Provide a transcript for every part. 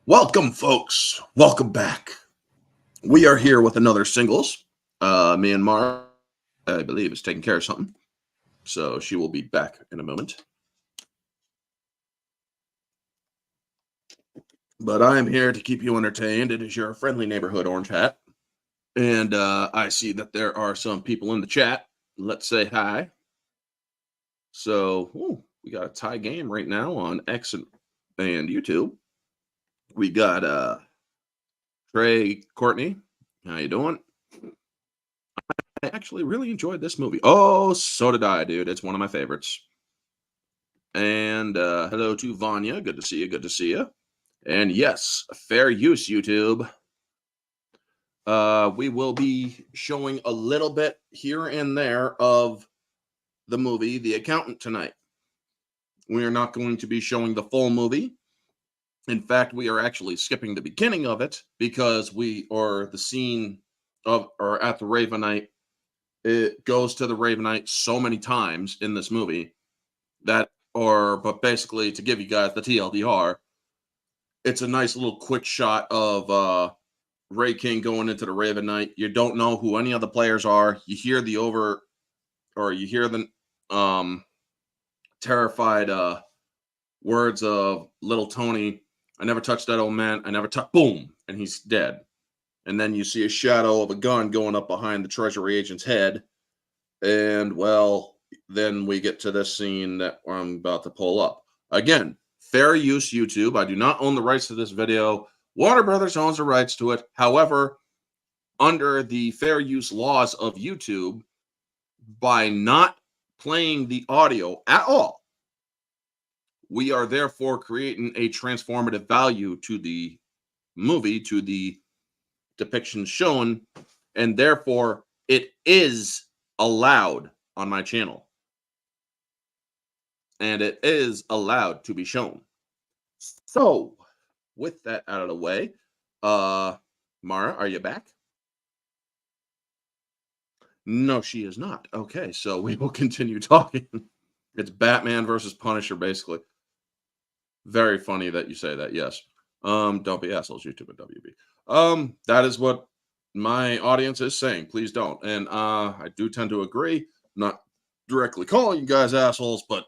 Welcome, folks. Welcome back. We are here with another singles. Me and Mara, I believe, is taking care of something. So she will be back in a moment. But I am here to keep you entertained. It is your friendly neighborhood Orange Hat. And I see that there are some people in the chat. Let's say hi. So, we got a tie game right now on X and YouTube. We got Trey Courtney. How you doing? I actually really enjoyed this movie. Oh, so did I, dude. It's one of my favorites. And hello to Vanya. Good to see you. Good to see you. And yes, fair use, YouTube. We will be showing a little bit here and there of the movie The Accountant tonight. We are not going to be showing the full movie. In fact, we are actually skipping the beginning of it because the scene of or at the Ravenite. It goes to the Ravenite so many times in this movie but basically to give you guys the TLDR, it's a nice little quick shot of Ray King going into the Ravenite. You don't know who any of the players are. You hear the terrified words of little Tony. I never touched that old man. Boom, and he's dead. And then you see a shadow of a gun going up behind the treasury agent's head. And, well, then we get to this scene that I'm about to pull up. Again, fair use, YouTube. I do not own the rights to this video. Warner Brothers owns the rights to it. However, under the fair use laws of YouTube, by not playing the audio at all, we are therefore creating a transformative value to the movie, to the depiction shown, and therefore it is allowed on my channel, and it is allowed to be shown. So with that out of the way, Mara, are you back? No, she is not. Okay, so we will continue talking. It's Batman versus Punisher, basically. Very funny that you say that. Yes. Don't be assholes, YouTube and WB. That is what my audience is saying. Please don't. And I do tend to agree. Not directly calling you guys assholes, but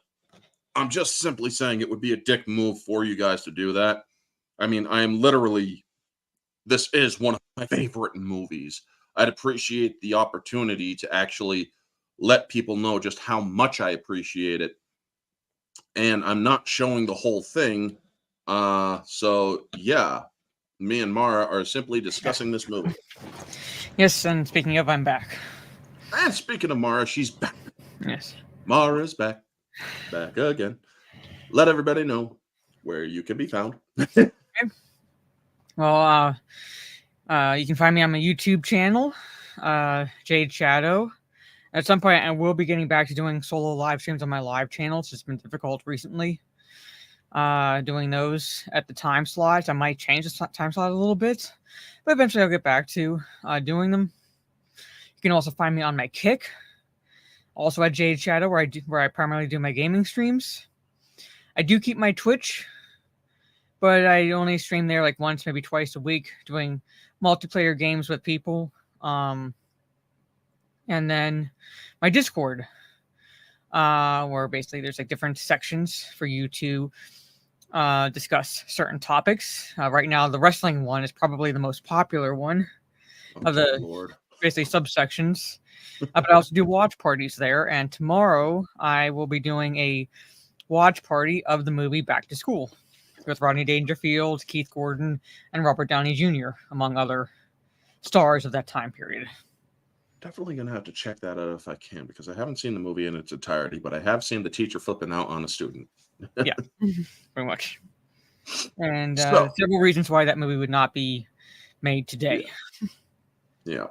I'm just simply saying it would be a dick move for you guys to do that. I mean, this is one of my favorite movies. I'd appreciate the opportunity to actually let people know just how much I appreciate it. And I'm not showing the whole thing. So yeah, me and Mara are simply discussing this movie. Yes, and speaking of, I'm back. And speaking of Mara, she's back. Yes. Mara's back. Back again. Let everybody know where you can be found. Okay. Well, you can find me on my YouTube channel, Jade Shadow. At some point, I will be getting back to doing solo live streams on my live channel. It's just been difficult recently doing those at the time slots. I might change the time slot a little bit, but eventually I'll get back to doing them. You can also find me on my Kick, also at Jade Shadow, where I primarily do my gaming streams. I do keep my Twitch, but I only stream there like once, maybe twice a week, doing multiplayer games with people. And then my Discord, where basically there's like different sections for you to discuss certain topics. Right now, the wrestling one is probably the most popular one of the basically subsections. But I also do watch parties there, and tomorrow I will be doing a watch party of the movie Back to School with Rodney Dangerfield, Keith Gordon, and Robert Downey Jr., among other stars of that time period. Definitely going to have to check that out if I can, because I haven't seen the movie in its entirety, but I have seen the teacher flipping out on a student. Yeah, pretty much. And several reasons why that movie would not be made today. Yeah.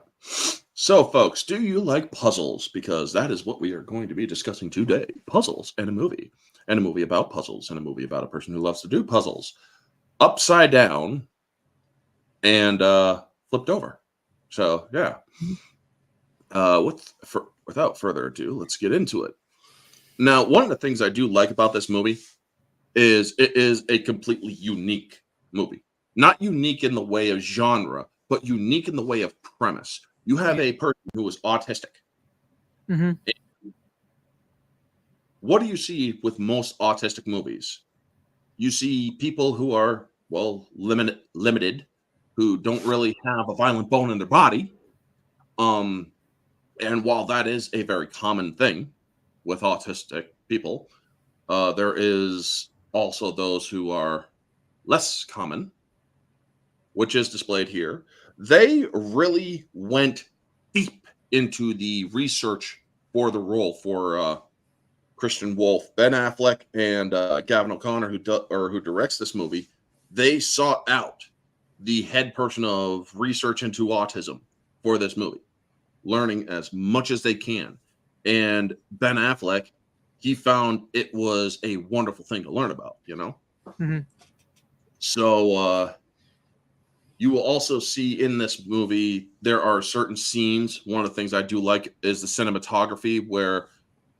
So, folks, do you like puzzles? Because that is what we are going to be discussing today. Puzzles and a movie. And a movie about puzzles. And a movie about a person who loves to do puzzles. Upside down and flipped over. So, yeah. Without further ado, let's get into it. Now, one of the things I do like about this movie is it is a completely unique movie. not unique in the way of genre, but unique in the way of premise. You have a person who is autistic. Mm-hmm. What do you see with most autistic movies? You see people who are, well, limited, who don't really have a violent bone in their body. And while that is a very common thing with autistic people, there is also those who are less common, which is displayed here. They really went deep into the research for the role for Christian Wolf, Ben Affleck, and Gavin O'Connor, who directs this movie. They sought out the head person of research into autism for this movie, learning as much as they can. And Ben Affleck, he found it was a wonderful thing to learn about, you know? Mm-hmm. So you will also see in this movie, there are certain scenes. One of the things I do like is the cinematography, where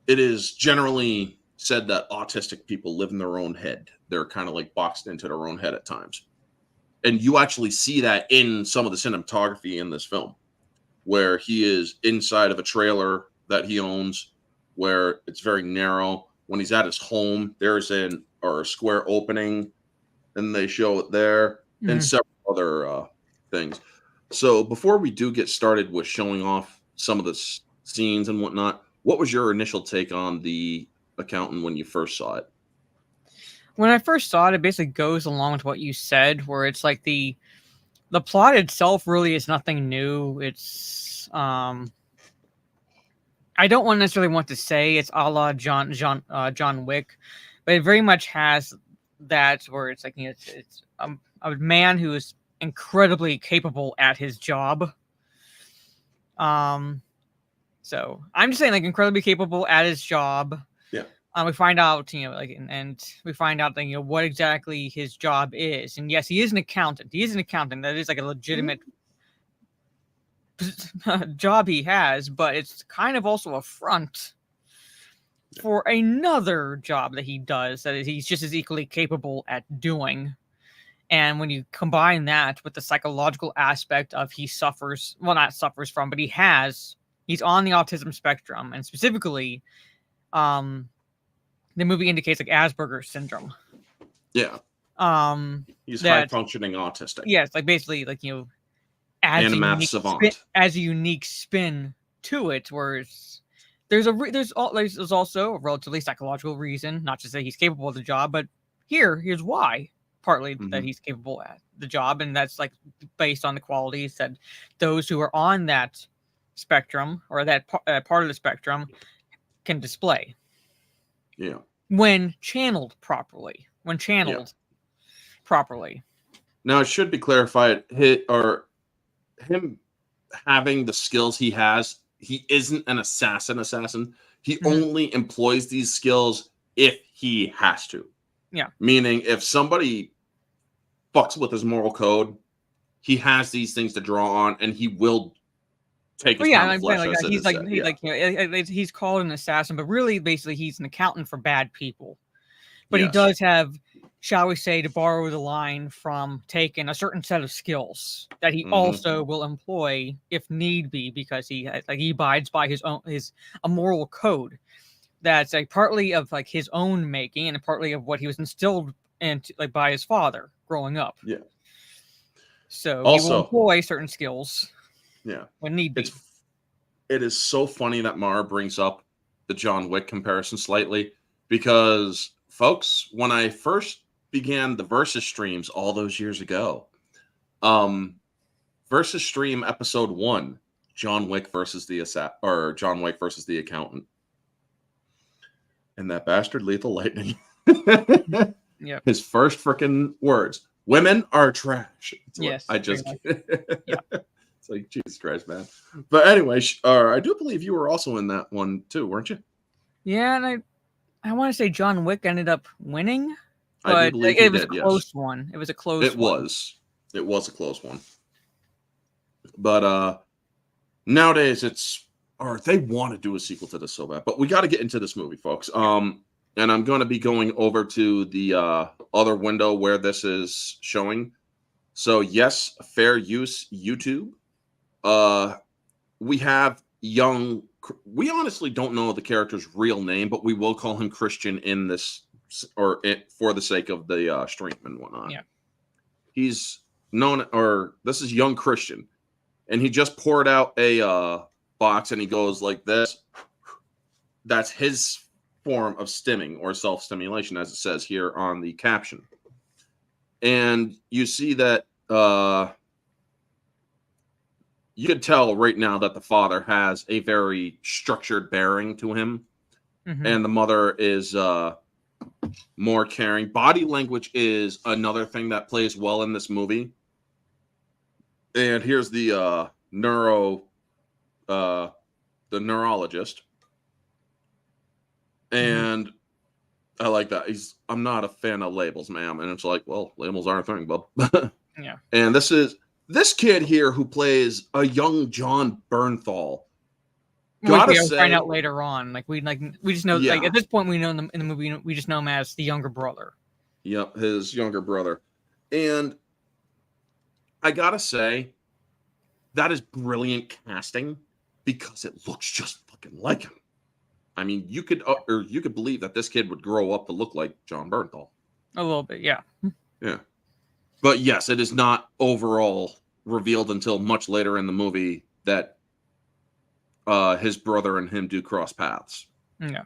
it is generally said that autistic people live in their own head. They're kind of like boxed into their own head at times. And you actually see that in some of the cinematography in this film, where he is inside of a trailer that he owns, where it's very narrow. When he's at his home, there's a square opening, and they show it there, and several other things. So before we do get started with showing off some of the scenes and whatnot, what was your initial take on the Accountant when you first saw it? When I first saw it, it basically goes along with what you said, where it's like the plot itself really is nothing new. It's I don't necessarily want to say it's a la John Wick, but it very much has that, where it's like, you know, it's a man who is incredibly capable at his job. So I'm just saying, like, incredibly capable at his job. Yeah. We find out, you know, like, and we find out that, you know, what exactly his job is. And yes, he is an accountant. He is an accountant. That is like a legitimate job he has, but it's kind of also a front for another job that he does that he's just as equally capable at doing. And when you combine that with the psychological aspect of he's on the autism spectrum, and specifically, the movie indicates like Asperger's syndrome. Yeah. He's high functioning autistic. Yes, like basically, like, you know, adds a unique spin to it, where there's also a relatively psychological reason, not just that he's capable of the job, but here's why. Partly that he's capable at the job, and that's like based on the qualities that those who are on that spectrum, or that part of the spectrum, can display. Yeah. When channeled properly. Now, it should be clarified, him having the skills he has, he isn't an assassin. He only employs these skills if he has to. Yeah. Meaning, if somebody fucks with his moral code, he has these things to draw on, and he will take his pound of flesh. He's called an assassin, but really, basically, he's an accountant for bad people. But he does have, shall we say, to borrow the line from Taken, a certain set of skills that he also will employ if need be, because he abides by his a moral code that's like partly of like his own making, and partly of what he was instilled into, like, by his father growing up. Yeah. So also, he will employ certain skills. Yeah. When need be. It is so funny that Mara brings up the John Wick comparison slightly, because, folks, when I first began the Versus streams all those years ago, Versus stream episode 1, John Wick versus the Accountant. And that bastard Lethal Lightning. Yep. His first freaking words: "Women are trash." Yes. I just. Yeah. It's like, Jesus Christ, man. But anyway, I do believe you were also in that one too, weren't you? Yeah, and I want to say John Wick ended up winning, but I do believe it was a close one. It was a close one. It was a close one. But nowadays they want to do a sequel to this so bad. But we got to get into this movie, folks. And I'm going to be going over to the other window where this is showing. So yes, fair use YouTube. We have young. We honestly don't know the character's real name, but we will call him Christian in this, or for the sake of the stream and whatnot. Yeah. He's known, or this is young Christian, and he just poured out a box, and he goes like this. That's his form of stimming or self-stimulation, as it says here on the caption. And you see that you could tell right now that the father has a very structured bearing to him, and the mother is more caring. Body language is another thing that plays well in this movie. And here's the neurologist. And I like that. I'm not a fan of labels, ma'am. And it's like, well, labels aren't a thing, bub. Yeah. And this kid here who plays a young John Bernthal. Gotta say, find out later on. Like we just know, Yeah. like at this point we know in the movie we just know him as the younger brother. Yep, his younger brother. And I gotta say, that is brilliant casting because it looks just fucking like him. I mean, you could believe that this kid would grow up to look like John Bernthal. A little bit, yeah. Yeah. But yes, it is not overall revealed until much later in the movie that his brother and him do cross paths. Yeah.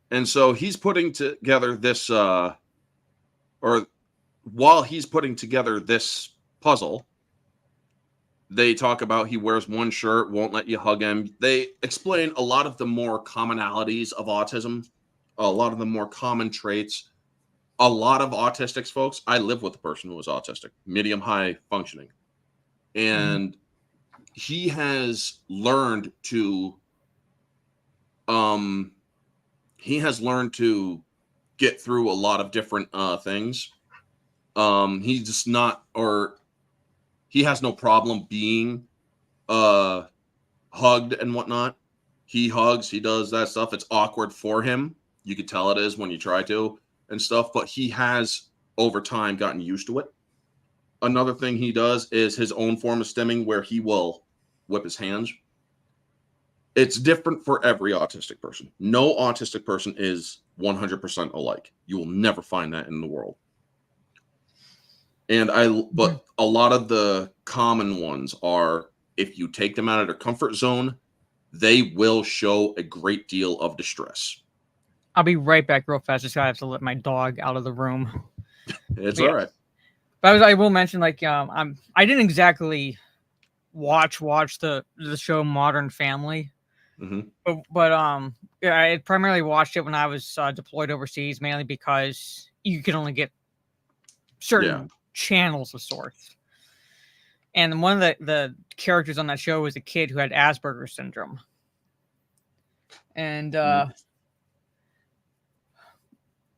And so he's putting together this, or while he's putting together this puzzle, they talk about he wears one shirt, won't let you hug him. They explain a lot of the more commonalities of autism, a lot of the more common traits. A lot of autistics, folks, I live with a person who is autistic, medium high functioning. And he has learned to get through a lot of different things. He's just not, or he has no problem being hugged and whatnot. He hugs, he does that stuff. It's awkward for him. You could tell it is when you try to and stuff, but he has over time gotten used to it. Another thing he does is his own form of stimming where he will whip his hands. It's different for every autistic person. No autistic person is 100% alike. You will never find that in the world. But a lot of the common ones are, if you take them out of their comfort zone, they will show a great deal of distress. I'll be right back real fast. Just gotta have to let my dog out of the room. It's all right. But I will mention, like, I didn't exactly watch the show Modern Family, but I primarily watched it when I was deployed overseas, mainly because you could only get certain channels of sorts. And one of the characters on that show was a kid who had Asperger's syndrome, and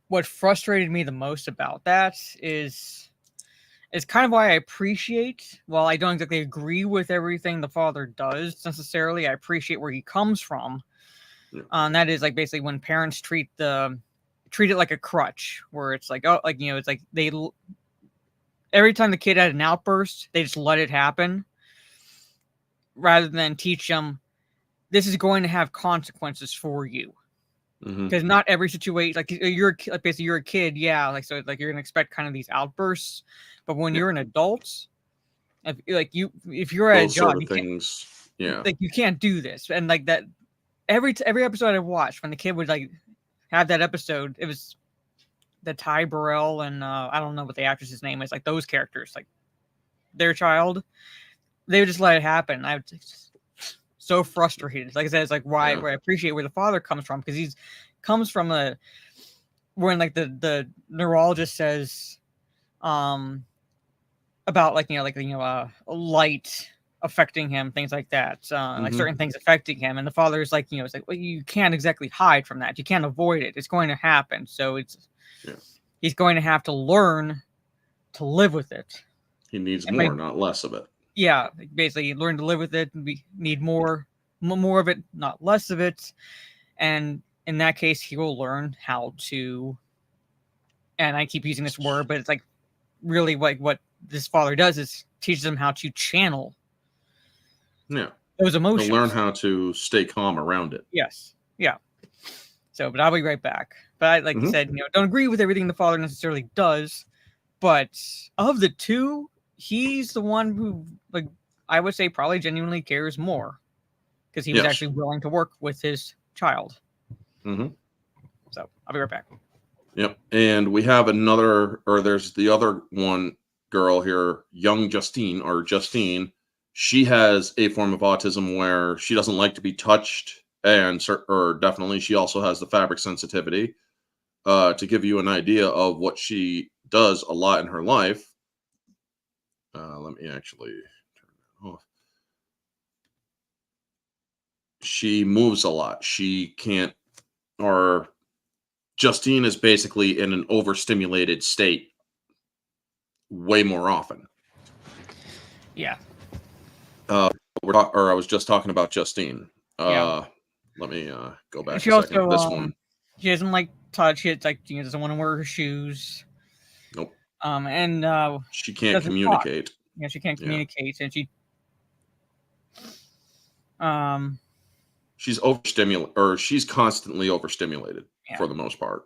what frustrated me the most about that is kind of why I appreciate, while I don't exactly agree with everything the father does necessarily, I appreciate where he comes from. And that is, like, basically when parents treat it like a crutch, where it's like, oh, like, you know, it's like every time the kid had an outburst, they just let it happen rather than teach them this is going to have consequences for you. Because not every situation, like you're a kid, yeah, like, so like you're gonna expect kind of these outbursts, but when you're an adult, if you're at a job, you can't do this. And like that, every episode I watched, when the kid would like have that episode, it was the Ty Burrell and I don't know what the actress's name is, like those characters, like their child, they would just let it happen. I was so frustrated. Like I said, it's like why I appreciate where the father comes from, because he's comes from when like the neurologist says about like light affecting him, things like that, like certain things affecting him, and the father is like, it's like, well, you can't exactly hide from that, you can't avoid it, it's going to happen, so he's going to have to learn to live with it. He needs more, not less of it. Yeah, basically learn to live with it. We need more of it, not less of it. And in that case, he will learn how to, and I keep using this word, but it's like really like what this father does is teaches them how to channel Yeah. those To emotions. learn how to stay calm around it. Yes. Yeah. So, but I'll be right back. But I, like you said, don't agree with everything the father necessarily does. But of the two, he's the one who, like, I would say probably genuinely cares more because he was actually willing to work with his child. So I'll be right back. Yep. And we have another, or there's the other one girl here, young Justine. She has a form of autism where she doesn't like to be touched, or definitely she also has the fabric sensitivity. To give you an idea of what she does a lot in her life, let me actually turn that off. She moves a lot. She can't, or Justine is basically in an overstimulated state way more often. Yeah. I was just talking about Justine. Let me go back she a second. Also, this one. She doesn't like touch. It's like doesn't want to wear her shoes. Nope. And she can't communicate. Talk. Yeah, she can't communicate, and she's overstimulated, or she's constantly overstimulated for the most part.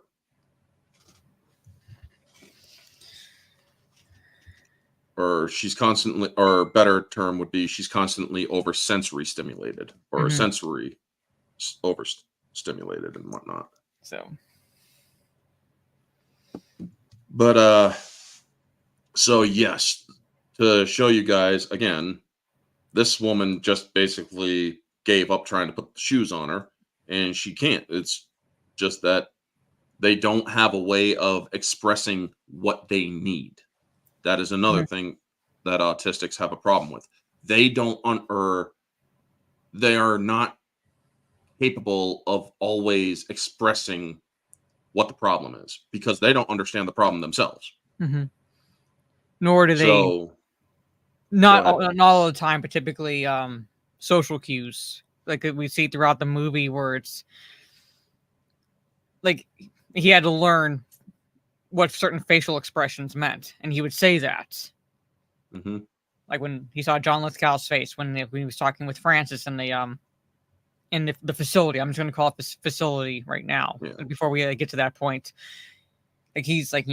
Or she's constantly, or a better term would be she's constantly over sensory stimulated, or sensory overstimulated and whatnot. But so yes, to show you guys again, this woman just basically gave up trying to put the shoes on her, and she can't. It's just that they don't have a way of expressing what they need. That is another thing that autistics have a problem with. They don't or they are not capable of always expressing what the problem is because they don't understand the problem themselves. Nor do they. Not all the time, but typically social cues, like we see throughout the movie, where it's like he had to learn what certain facial expressions meant, and he would say that. Like when he saw John Lithgow's face when he was talking with Francis in the facility. I'm just going to call it this facility right now before we get to that point. Like he's like,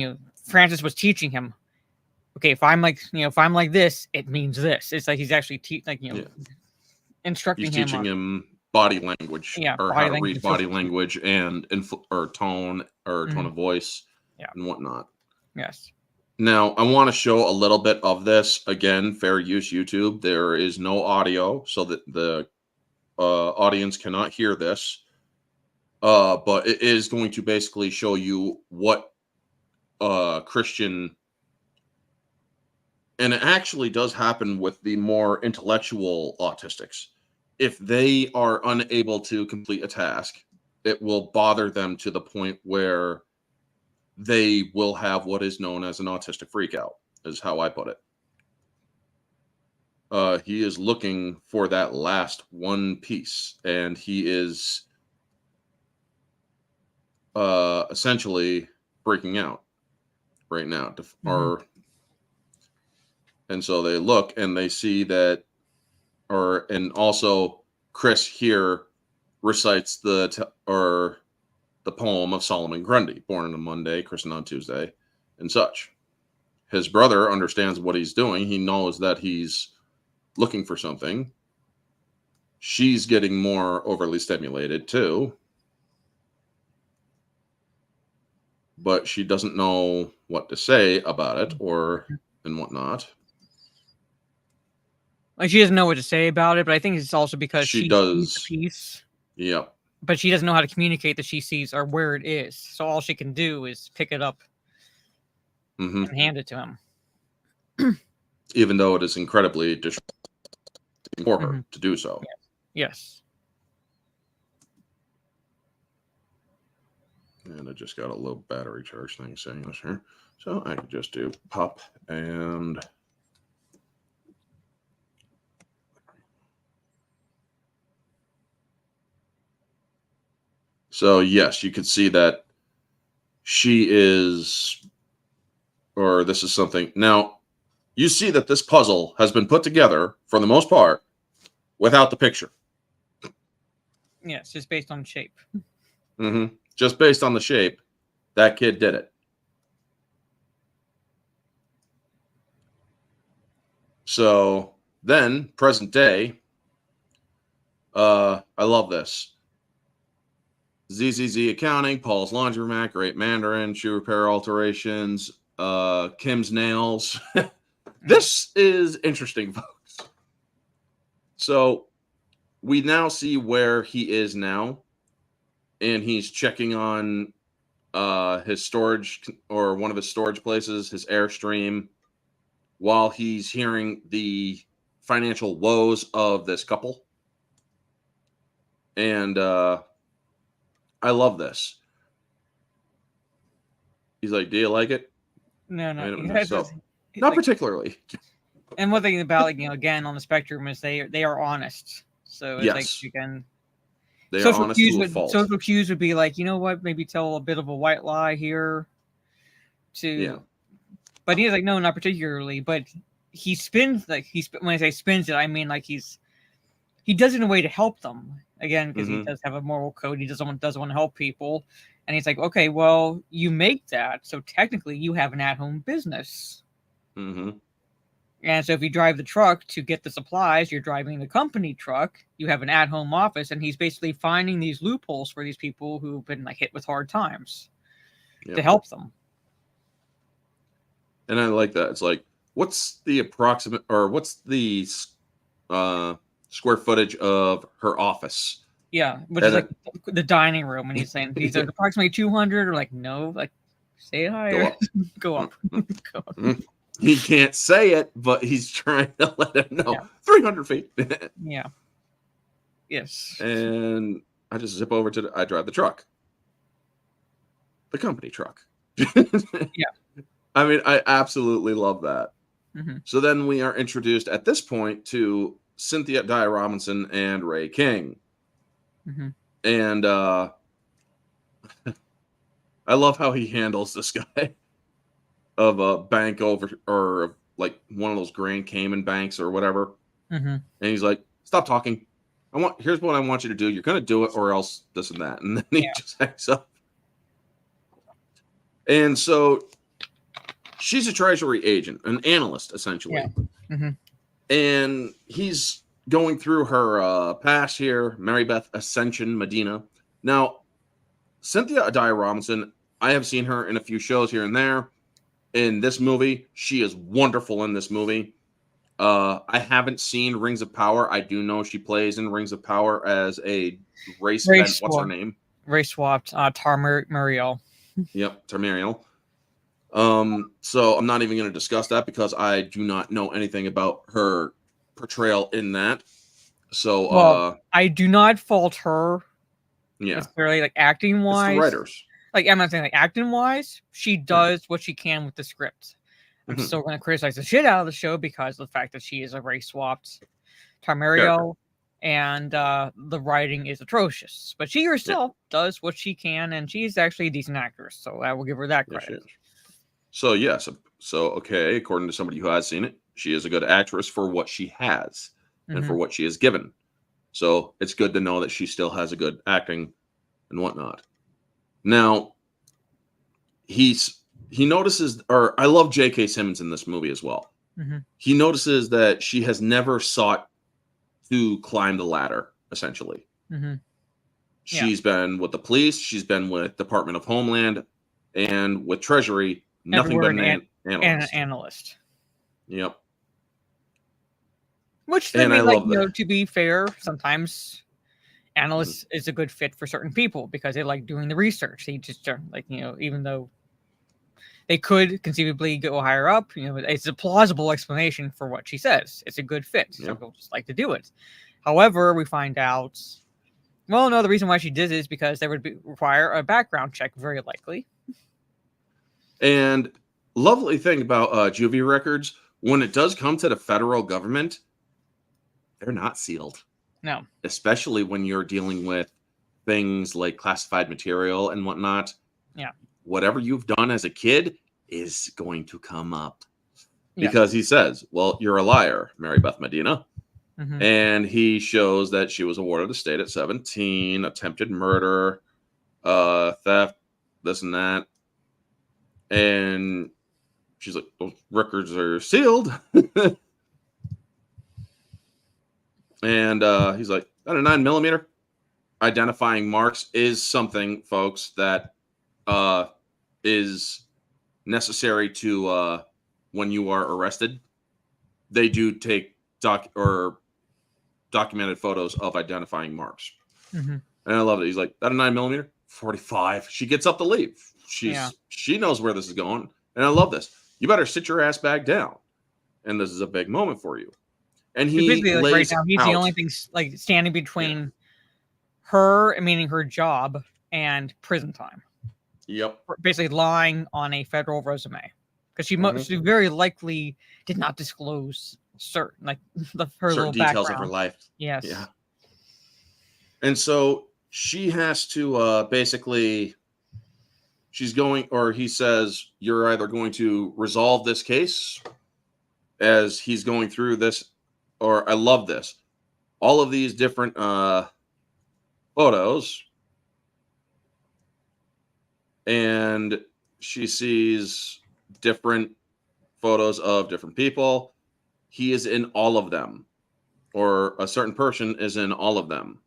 Francis was teaching him, okay, if I'm like this, it means this. It's like he's actually instructing him. He's teaching him body language, or how to read body language and tone of voice, and whatnot. Yes. Now, I want to show a little bit of this. Again, fair use YouTube. There is no audio, so that the audience cannot hear this. But it is going to basically show you what Christian, and it actually does happen with the more intellectual autistics. If they are unable to complete a task, it will bother them to the point where they will have what is known as an autistic freakout, is how I put it. He is looking for that last one piece, and he is essentially breaking out right now. And so they look and they see that, and also Chris here recites the poem of Solomon Grundy, born on a Monday, christened on Tuesday, and such. His brother understands what he's doing. He knows that he's looking for something. She's getting more overly stimulated too, but she doesn't know what to say about it and whatnot. Like she doesn't know what to say about it, but I think it's also because she does sees the piece. Yep. But she doesn't know how to communicate that she sees or where it is. So all she can do is pick it up and hand it to him. Even though it is incredibly distracting for her to do so. Yes. And I just got a little battery charge thing saying this here. So I could just do pop and... So yes, you can see that she is, or this is something. Now, you see that this puzzle has been put together for the most part without the picture. Yes, just based on shape. Just based on the shape, that kid did it. So then, present day, I love this. ZZZ Accounting, Paul's Laundromat, Great Mandarin, Shoe Repair Alterations, Kim's Nails. This is interesting, folks. So we now see where he is now, and he's checking on his storage, or one of his storage places, his Airstream, while he's hearing the financial woes of this couple. And I love this. He's like, "Do you like it?" No. Not particularly. And one thing about, again, on the spectrum is they are honest. So it's yes, again, they are honest to a fault. Social cues would be like, you know what, maybe tell a bit of a white lie here. But he's like, no, not particularly. But he spins when I say spins it, I mean like he does it in a way to help them. Again, because he does have a moral code. He doesn't want to help people. And he's like, okay, well, you make that. So technically you have an at-home business. And so if you drive the truck to get the supplies, you're driving the company truck. You have an at-home office. And he's basically finding these loopholes for these people who've been hit with hard times to help them. And I like that. It's like, what's the approximate, or what's the square footage of her office? Yeah, which is the dining room. And he's saying these are approximately 200, or no, say it higher. Go up. Go up. He can't say it, but he's trying to let him know. 300 feet. Yeah. Yes. And I just zip over I drive the truck. The company truck. I mean, I absolutely love that. So then we are introduced at this point to Cynthia Dye Robinson and Ray King. And I love how he handles this guy of a bank over, or one of those Grand Cayman banks or whatever. And he's like, stop talking. Here's what I want you to do. You're going to do it, or else this and that. And then he just hangs up. And so she's a treasury agent, an analyst, essentially. And he's going through her past here, Mary Beth Ascension Medina. Now, Cynthia Dye Robinson, I have seen her in a few shows here and there. In this movie, she is wonderful in this movie. I haven't seen Rings of Power. I do know she plays in Rings of Power as a race what's her name? Race swapped, Tamriel. Yep, Tamriel. So I'm not even going to discuss that because I do not know anything about her portrayal in that. So I do not fault her. Yeah, necessarily acting wise. The writers. I'm not saying acting wise, she does what she can with the script. I'm still going to criticize the shit out of the show because of the fact that she is a race swapped Tamriel, and the writing is atrocious. But she herself does what she can, and she's actually a decent actress, so I will give her that credit. So yes, okay, according to somebody who has seen it, she is a good actress for what she has and for what she is given. So it's good to know that she still has a good acting and whatnot. Now, he notices, or I love J.K. Simmons in this movie as well. He notices that she has never sought to climb the ladder, essentially. She's been with the police, she's been with Department of Homeland, and with Treasury, nothing but an analyst. Yep. Which, to be fair, sometimes analyst is a good fit for certain people because they like doing the research. They just even though they could conceivably go higher up, it's a plausible explanation for what she says. It's a good fit. So people just like to do it. However, we find out, the reason why she did it is because there would require a background check, very likely. And lovely thing about Juvie records, when it does come to the federal government, they're not sealed. No. Especially when you're dealing with things like classified material and whatnot. Yeah. Whatever you've done as a kid is going to come up. because he says, well, you're a liar, Mary Beth Medina. Mhm. And he shows that she was a ward of the state at 17, attempted murder, theft, this and that. And she's like, those records are sealed. And he's like, that a 9mm? Identifying marks is something, folks, that is necessary to when you are arrested. They do take documented photos of identifying marks. Mhm. And I love it. He's like, that a 9mm? 45. She gets up to leave. Yeah. She knows where this is going. And I love this. You better sit your ass back down. And this is a big moment for you. And he Basically, like, right lays now, he's out, the only thing like standing between her, meaning her job, and prison time. Yep. Basically, lying on a federal resume, because she Mhm. she very likely did not disclose certain her certain little details background of her life. Yes. Yeah. And so she has to basically, she's going, or he says, you're either going to resolve this case as he's going through this, or I love this. All of these different photos. And she sees different photos of different people. He is in all of them, or a certain person is in all of them.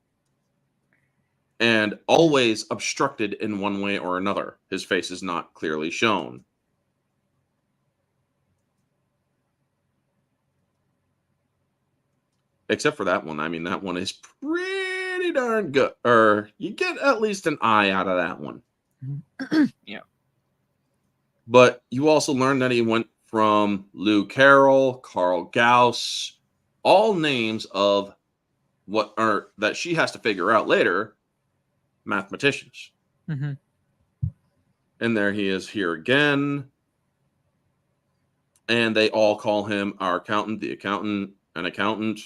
And always obstructed in one way or another. His face is not clearly shown. Except for that one. I mean, that one is pretty darn good. Or you get at least an eye out of that one. Yeah. But you also learn that he went from Lou Carroll, Carl Gauss, all names of what are that she has to figure out later, mathematicians. Mhm. And there he is here again. And they all call him our accountant, the accountant, an accountant,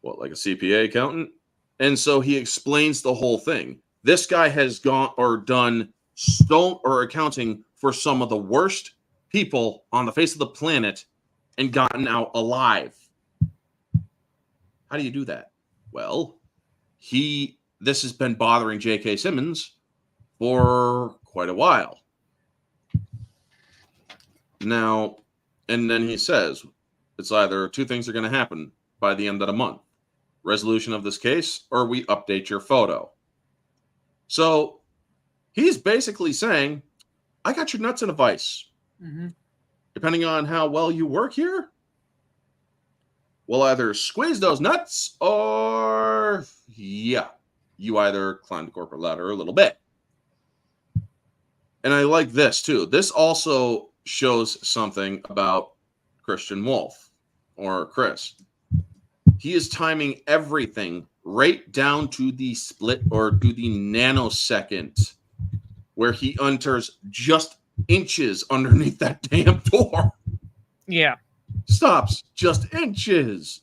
what, like a CPA accountant? And so he explains the whole thing. This guy has gone or done accounting for some of the worst people on the face of the planet and gotten out alive. How do you do that? Well, this has been bothering J.K. Simmons for quite a while. Now, and then he says, it's either two things are going to happen by the end of the month. Resolution of this case, or we update your photo. So he's basically saying, I got your nuts in a vice. Mm-hmm. Depending on how well you work here, we'll either squeeze those nuts or, yeah, you either climb the corporate ladder a little bit. And I like this too. This also shows something about Christian Wolf, or Chris. He is timing everything right down to the split or to the nanosecond where he enters just inches underneath that damn door. Yeah. Stops just inches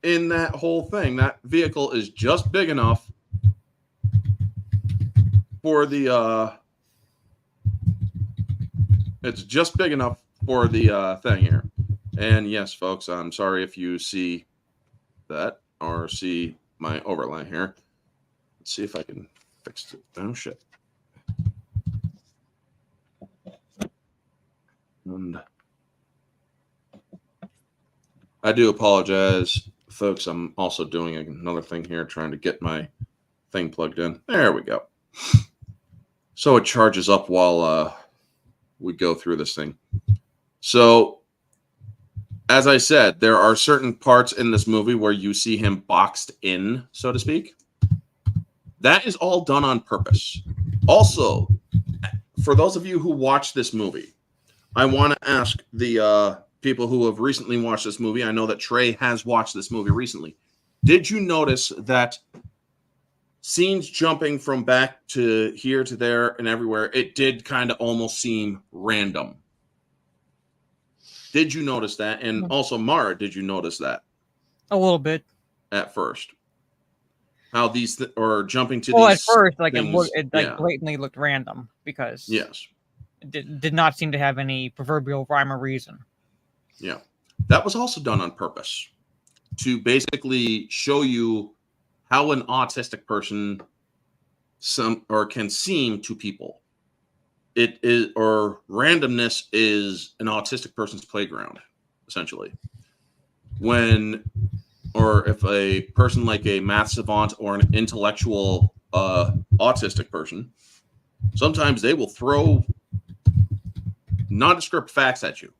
in that whole thing. That vehicle is just big enough for the it's just big enough for the thing here. And yes, folks, I'm sorry if you see that or see my overlay here. Let's see if I can fix it. Oh shit. And I do apologize, folks. I'm also doing another thing here, trying to get my thing plugged in. There we go. So it charges up while we go through this thing. So, as I said, there are certain parts in this movie where you see him boxed in, so to speak. That is all done on purpose. Also, for those of you who watch this movie, I want to ask the people who have recently watched this movie. I know that Trey has watched this movie recently. Did you notice that scenes jumping from back to here to there and everywhere, it did kind of almost seem random? Did you notice that? And also, Mara, did you notice that? A little bit. At first. How these, or jumping to well, these at first, like, things, it blatantly looked random because yes, it did not seem to have any proverbial rhyme or reason. Yeah. That was also done on purpose to basically show you how an autistic person can seem to people. It is, or randomness is an autistic person's playground, essentially. When, or if a person like a math savant or an intellectual autistic person, sometimes they will throw nondescript facts at you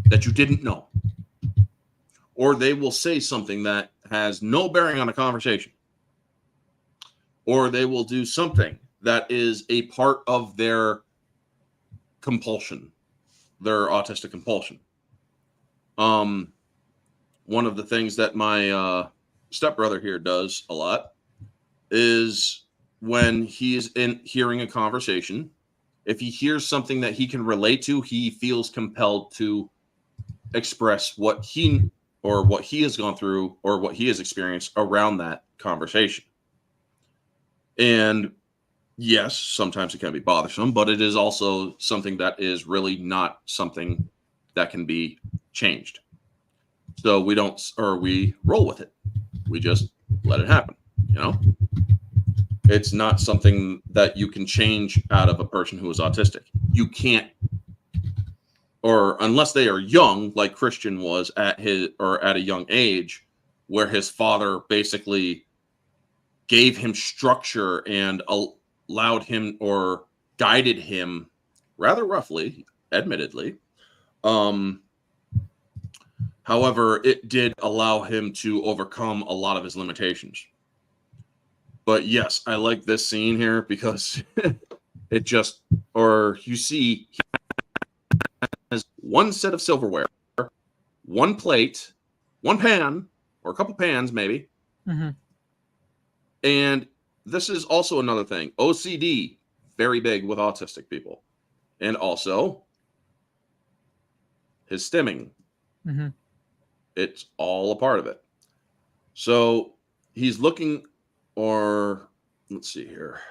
that you didn't know. Or they will say something that has no bearing on a conversation. Or they will do something that is a part of their compulsion, their autistic compulsion. One of the things that my stepbrother here does a lot is when he is hearing a conversation, if he hears something that he can relate to, he feels compelled to express what he has gone through or what he has experienced around that conversation. And yes, sometimes it can be bothersome, but it is also something that is really not something that can be changed. So we roll with it. We just let it happen, It's not something that you can change out of a person who is autistic. You can't, or unless they are young, like Christian was at a young age, where his father basically gave him structure and allowed him or guided him rather roughly, admittedly. However, it did allow him to overcome a lot of his limitations. But yes, I like this scene here because it just, or you see, he has one set of silverware, one plate, one pan, or a couple pans maybe. Mm-hmm. And this is also another thing. OCD, very big with autistic people. And also his stimming. Mm-hmm. It's all a part of it. So he's looking, or let's see here.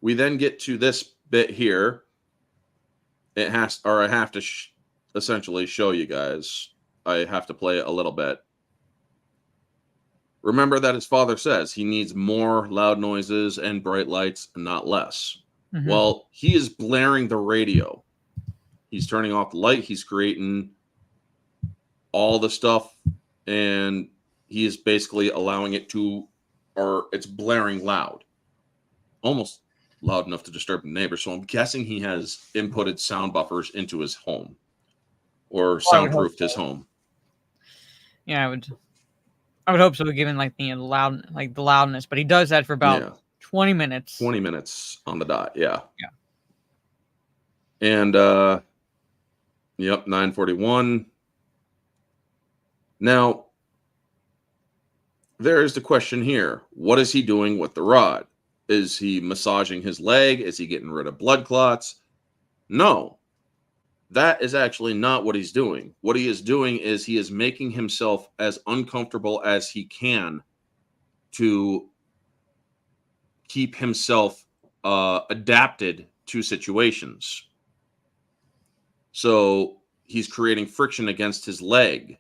We then get to this bit here. I have to essentially show you guys. I have to play it a little bit. Remember that his father says he needs more loud noises and bright lights, not less. Mm-hmm. Well, he is blaring the radio. He's turning off the light. He's creating all the stuff, and he is basically allowing it to, or it's blaring loud, almost loud enough to disturb the neighbors. So I'm guessing he has inputted sound buffers into his home, or soundproofed his home. Yeah, I would hope so, given the loudness. But he does that for about 20 minutes. 20 minutes on the dot. Yeah. Yeah. And 9:41. Now, there is the question here. What is he doing with the rod? Is he massaging his leg? Is he getting rid of blood clots? No. That is actually not what he's doing. What he is doing is he is making himself as uncomfortable as he can to keep himself adapted to situations. So he's creating friction against his leg,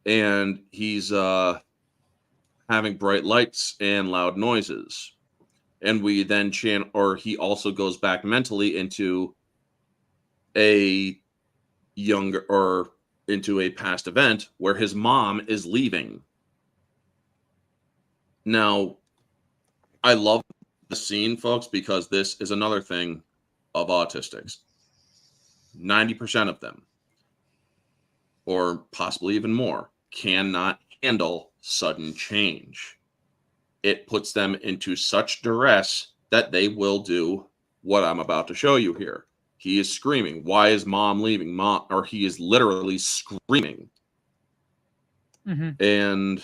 and he's having bright lights and loud noises. And we then he also goes back mentally into a past event where his mom is leaving. Now, I love the scene, folks, because this is another thing of autistics. 90% of them, or possibly even more, cannot handle sudden change. It puts them into such duress that they will do what I'm about to show you here. He is screaming, "Why is mom leaving?" Or he is literally screaming. Mm-hmm. And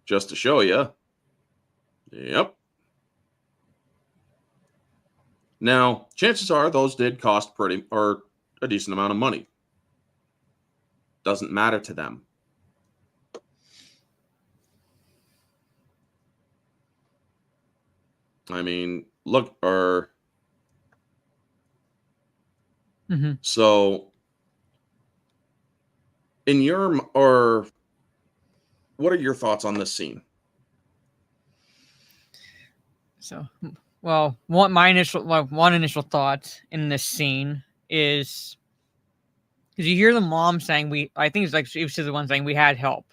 just to show you, yep. Now, chances are those did cost a decent amount of money. Doesn't matter to them. I mean, look, so what are your thoughts on this scene? So, well, one initial thought in this scene is because you hear the mom saying I think it's like she was the one saying we had help.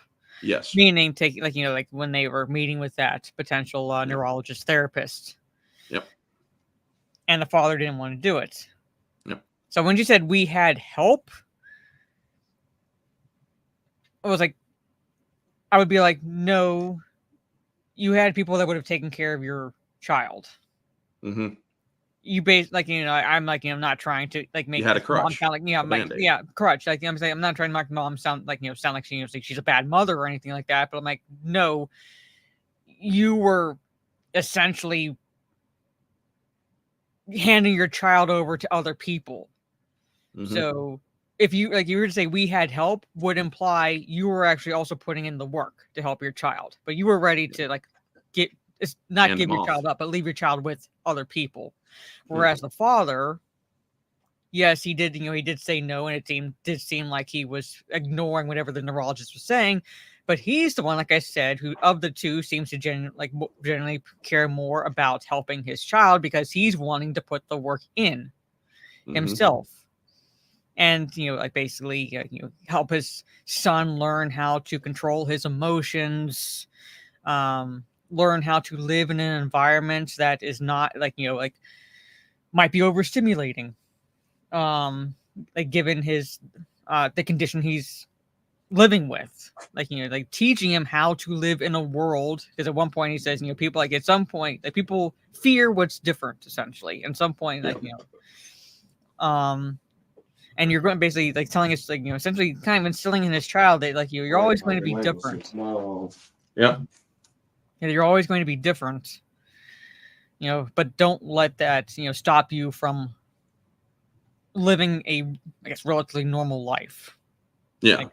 Yes. Meaning, like when they were meeting with that potential neurologist therapist. Yep. And the father didn't want to do it. Yep. So when she said we had help, I would be like, no, you had people that would have taken care of your child. Mm-hmm. You I'm not trying to make you had a crutch. Mom sound crutch. I'm saying I'm not trying to make mom sound like she's a bad mother or anything like that. But I'm like, no, you were essentially handing your child over to other people. Mm-hmm. So if you were to say we had help, would imply you were actually also putting in the work to help your child, but you were ready to give your child up, but leave your child with other people. Whereas the father, yes, he did. He did say no, and it did seem like he was ignoring whatever the neurologist was saying. But he's the one, like I said, who of the two seems to generally care more about helping his child because he's wanting to put the work in himself, and basically help his son learn how to control his emotions, learn how to live in an environment that is not might be overstimulating, given his the condition he's living with, teaching him how to live in a world, because at one point he says people at some point people fear what's different, essentially, at some point and you're going basically telling us essentially kind of instilling in his child that you're always going to be different. You're always going to be different, but don't let that stop you from living a, I guess, relatively normal life. And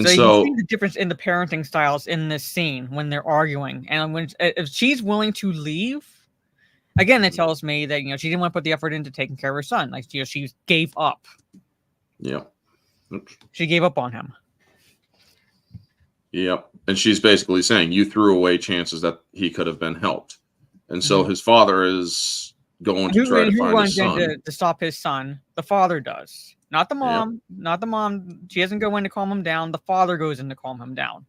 so you see the difference in the parenting styles in this scene when they're arguing, and if she's willing to leave, again, that tells me that she didn't want to put the effort into taking care of her son. She gave up. Yeah. She gave up on him. Yep. And she's basically saying you threw away chances that he could have been helped. And so his father is going to try to find his son. To stop his son. The father does. Not the mom. Yep. Not the mom. She doesn't go in to calm him down. The father goes in to calm him down.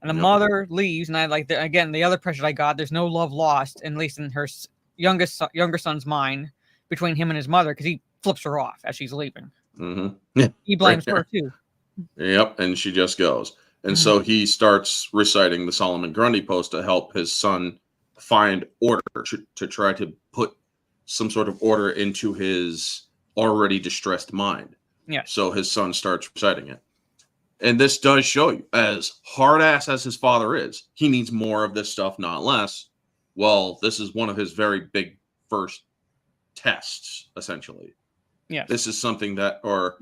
And the mother leaves. And again, the other pressure I got, there's no love lost, at least in her younger son's mind, between him and his mother, because he flips her off as she's leaving. He blames her too. Yep. And she just goes. And so he starts reciting the Solomon Grundy post to help his son find order, to try to put some sort of order into his already distressed mind. Yeah. So his son starts reciting it. And this does show you, as hard ass as his father is, he needs more of this stuff, not less. Well, this is one of his very big first tests, essentially. Yeah. This is something that, or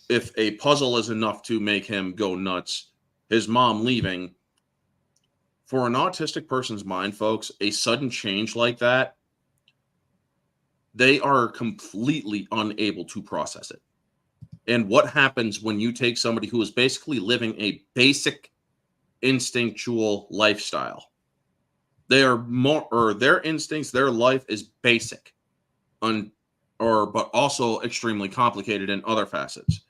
if a puzzle is enough to make him go nuts, his mom leaving, for an autistic person's mind, folks, a sudden change like that, they are completely unable to process it. And what happens when you take somebody who is basically living a basic instinctual lifestyle? They are more, or their instincts, their life is basic, but also extremely complicated in other facets.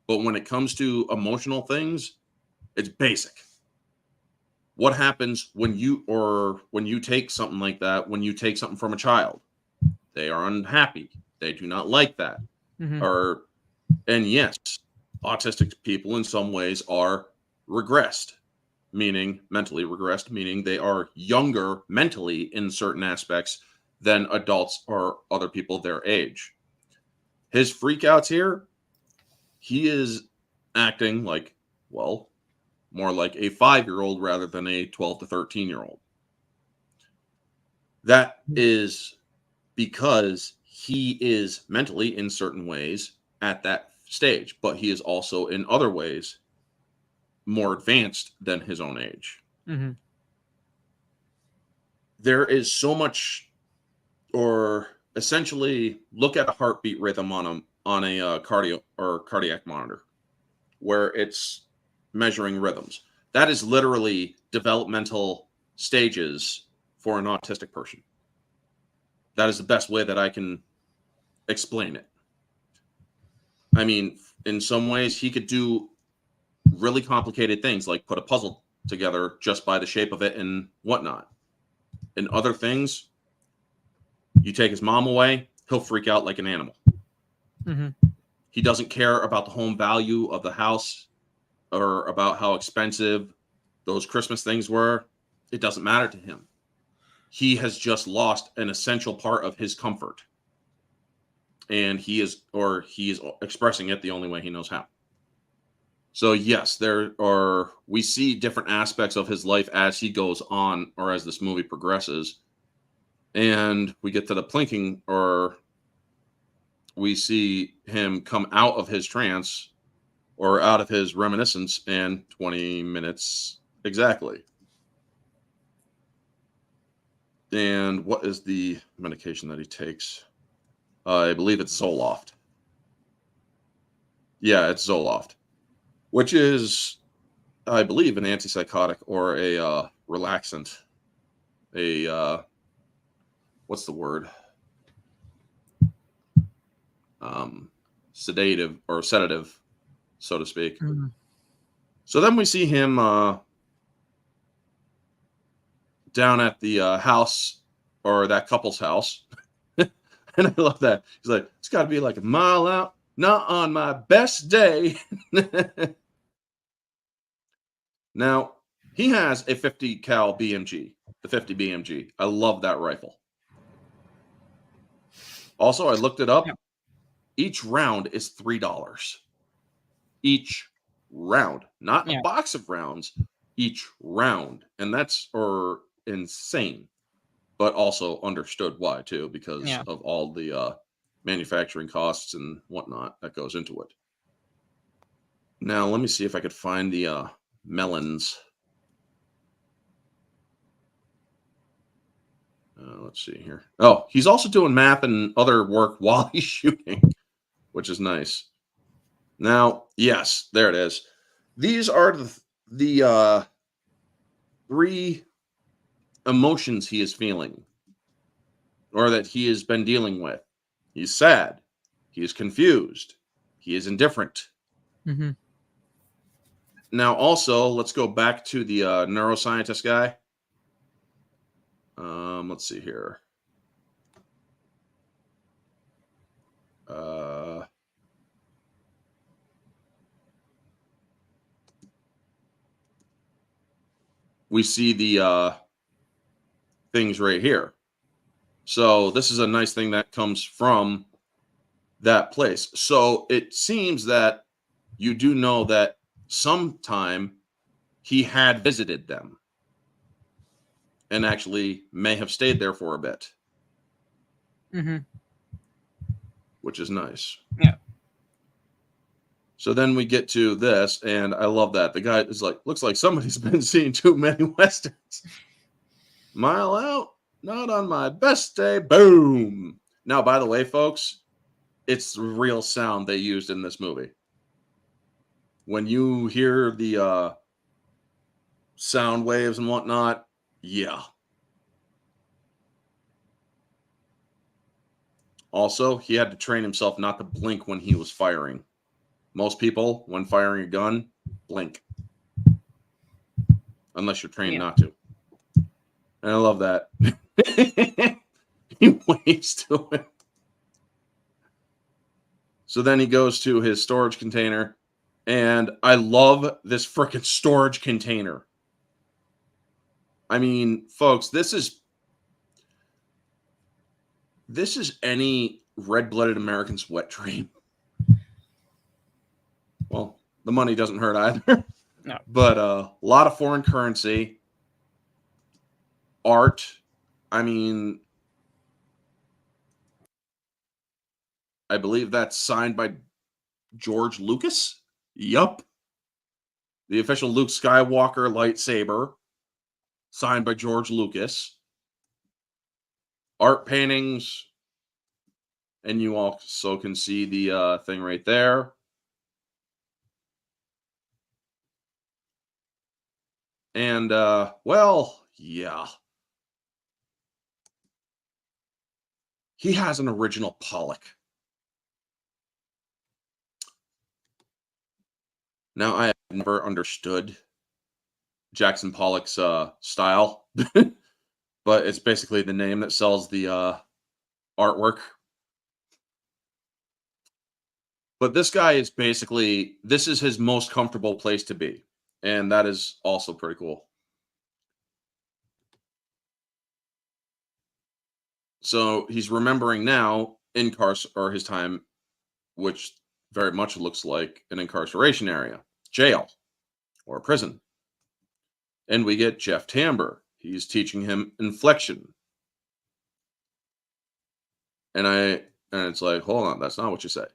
But when it comes to emotional things, it's basic. What happens when you take something like that, when you take something from a child? They are unhappy. They do not like that. And yes, autistic people in some ways are regressed, meaning mentally regressed, meaning they are younger mentally in certain aspects than adults or other people their age. His freakouts here, he is acting like, well, more like a 5-year-old rather than a 12 to 13-year-old. That is because he is mentally in certain ways at that stage, but he is also in other ways more advanced than his own age. there is so much, or essentially look at a heartbeat rhythm on a cardiac monitor, where it's measuring rhythms. That is literally developmental stages for an autistic person. That is the best way that I can explain it. I mean, in some ways, he could do really complicated things like put a puzzle together just by the shape of it and whatnot. In other things, you take his mom away, he'll freak out like an animal. Mm-hmm. He doesn't care about the home value of the house or about how expensive those Christmas things were. It doesn't matter to him. He has just lost an essential part of his comfort. And he is expressing it the only way he knows how. So yes, we see different aspects of his life as he goes on, or as this movie progresses. And we get to the plinking, or we see him come out of his trance or out of his reminiscence in 20 minutes exactly. And what is the medication that he takes? I believe it's Zoloft. Yeah, it's Zoloft, which is, I believe, an antipsychotic or a relaxant. What's the word? Sedative or sedative, so to speak. Mm-hmm. So then we see him down at the house, or that couple's house. And I love that. He's like, it's got to be like a mile out, not on my best day. Now, he has a 50 cal BMG, the 50 BMG. I love that rifle. Also, I looked it up. Yep. Each round is $3. Each round, not a box of rounds, each round. And that's insane, but also understood why too, because of all the manufacturing costs and whatnot that goes into it. Now, let me see if I could find the melons. Let's see here. Oh, he's also doing math and other work while he's shooting, which is nice. Now, yes, there it is. These are the 3 emotions he is feeling, or that he has been dealing with. He's sad. He is confused. He is indifferent. Mm-hmm. Now, also, let's go back to the neuroscientist guy. Let's see here. We see the things right here. So this is a nice thing that comes from that place. So it seems that you do know that sometime he had visited them and actually may have stayed there for a bit. Mm-hmm. Which is nice. Yeah. So then we get to this, and I love that. The guy is like, looks like somebody's been seeing too many Westerns. Mile out, not on my best day. Boom. Now, by the way, folks, it's the real sound they used in this movie. When you hear the sound waves and whatnot, yeah. Also, he had to train himself not to blink when he was firing. Most people, when firing a gun, blink. Unless you're trained not to. And I love that. He waves to it. So then he goes to his storage container. And I love this freaking storage container. I mean, folks, this is any red-blooded American's wet dream. Well, the money doesn't hurt either. No. But a lot of foreign currency, art. I mean, I believe that's signed by George Lucas. Yup. The official Luke Skywalker lightsaber, signed by George Lucas. art paintings. And you also can see the thing right there. And, well, yeah. He has an original Pollock. Now, I have never understood Jackson Pollock's style, but it's basically the name that sells the artwork. But this guy is basically, this is his most comfortable place to be. And that is also pretty cool. So he's remembering now or his time, which very much looks like an incarceration area, jail, or a prison. And we get Jeff Tamber. He's teaching him inflection. And it's like, hold on, that's not what you say.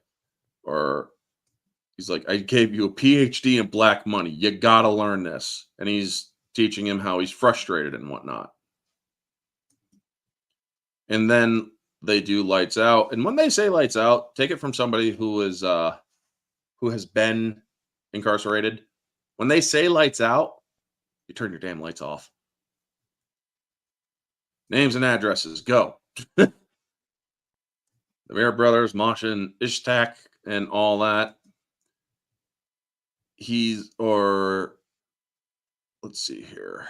Or he's like, I gave you a PhD in black money. You gotta learn this. And he's teaching him how he's frustrated and whatnot. And then they do lights out. And when they say lights out, take it from somebody who has been incarcerated. When they say lights out, you turn your damn lights off. Names and addresses, go. The Mayer brothers, Masha and Ishtak, and all that. Let's see here.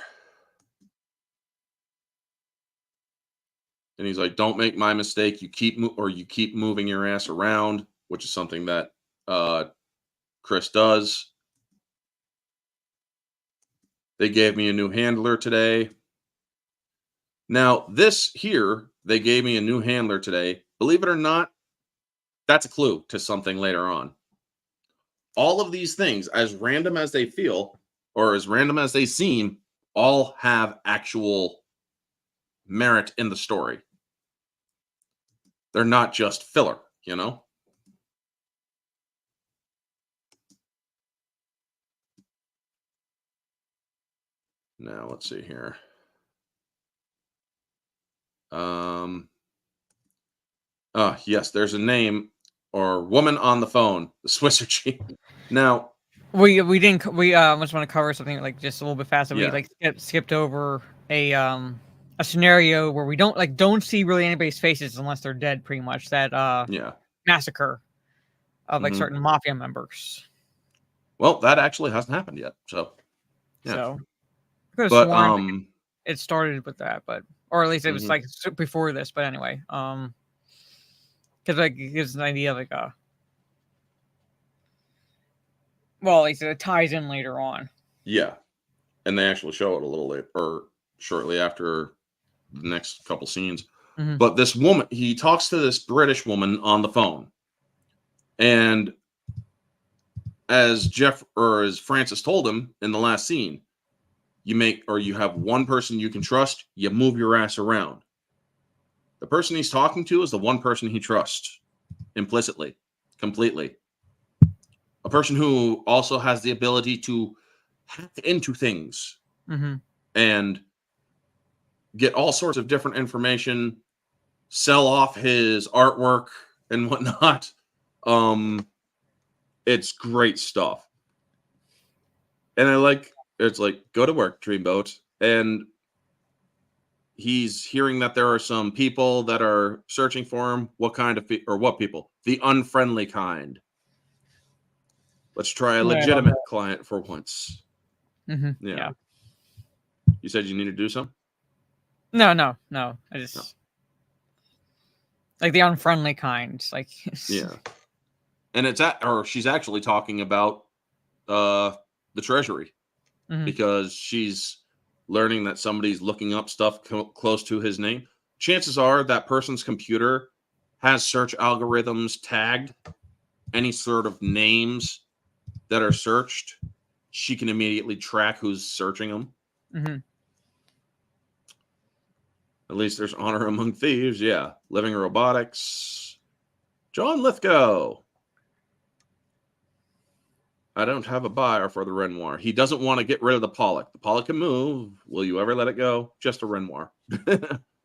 And he's like, don't make my mistake. You keep moving your ass around, which is something that Chris does. They gave me a new handler today. Now, this here, they gave me a new handler today. Believe it or not, that's a clue to something later on. All of these things, as random as they feel, or as random as they seem, all have actual merit in the story. They're not just filler, you know? Now, let's see here. Yes, there's a name or woman on the phone, the Swisser chief. Now, we just want to cover something like just a little bit faster. Yeah. We like skipped over a scenario where we don't see really anybody's faces unless they're dead, pretty much. That yeah. massacre of like Mhm. certain mafia members. Well, that actually hasn't happened yet. So, yeah. So, I could have But sworn it started with that, or at least it was Mhm. like before this. But anyway, because like it gives an idea of like well, at least it ties in later on. Yeah, and they actually show it a little later or shortly after the next couple scenes. Mhm. But this woman, he talks to this British woman on the phone, and as Francis told him in the last scene, you have one person you can trust, you move your ass around. The person he's talking to is the one person he trusts implicitly, completely. A person who also has the ability to hack into things and get all sorts of different information, sell off his artwork and whatnot. It's great stuff. And it's like, go to work, Dreamboat. And he's hearing that there are some people that are searching for him. What kind of what people? The unfriendly kind. Let's try a legitimate client for once. Yeah. You said you need to do something? No. I just like the unfriendly kind. Like yeah. And she's actually talking about the Treasury because she's learning that somebody's looking up stuff close to his name. Chances are that person's computer has search algorithms tagged any sort of names that are searched. She can immediately track who's searching them. At least there's honor among thieves. Yeah. Living Robotics. John Lithgow. I don't have a buyer for the Renoir. He doesn't want to get rid of the Pollock. The Pollock can move. Will you ever let it go? Just a Renoir.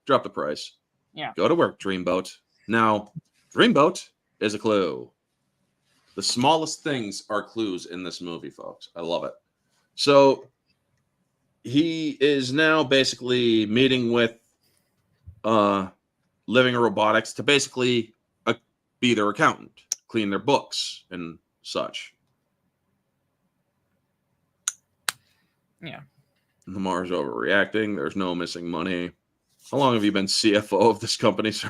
Drop the price. Yeah. Go to work, Dreamboat. Now, Dreamboat is a clue. The smallest things are clues in this movie, folks. I love it. So he is now basically meeting with Living Robotics to basically be their accountant, clean their books and such. Yeah. Lamar's overreacting. There's no missing money. How long have you been CFO of this company, sir?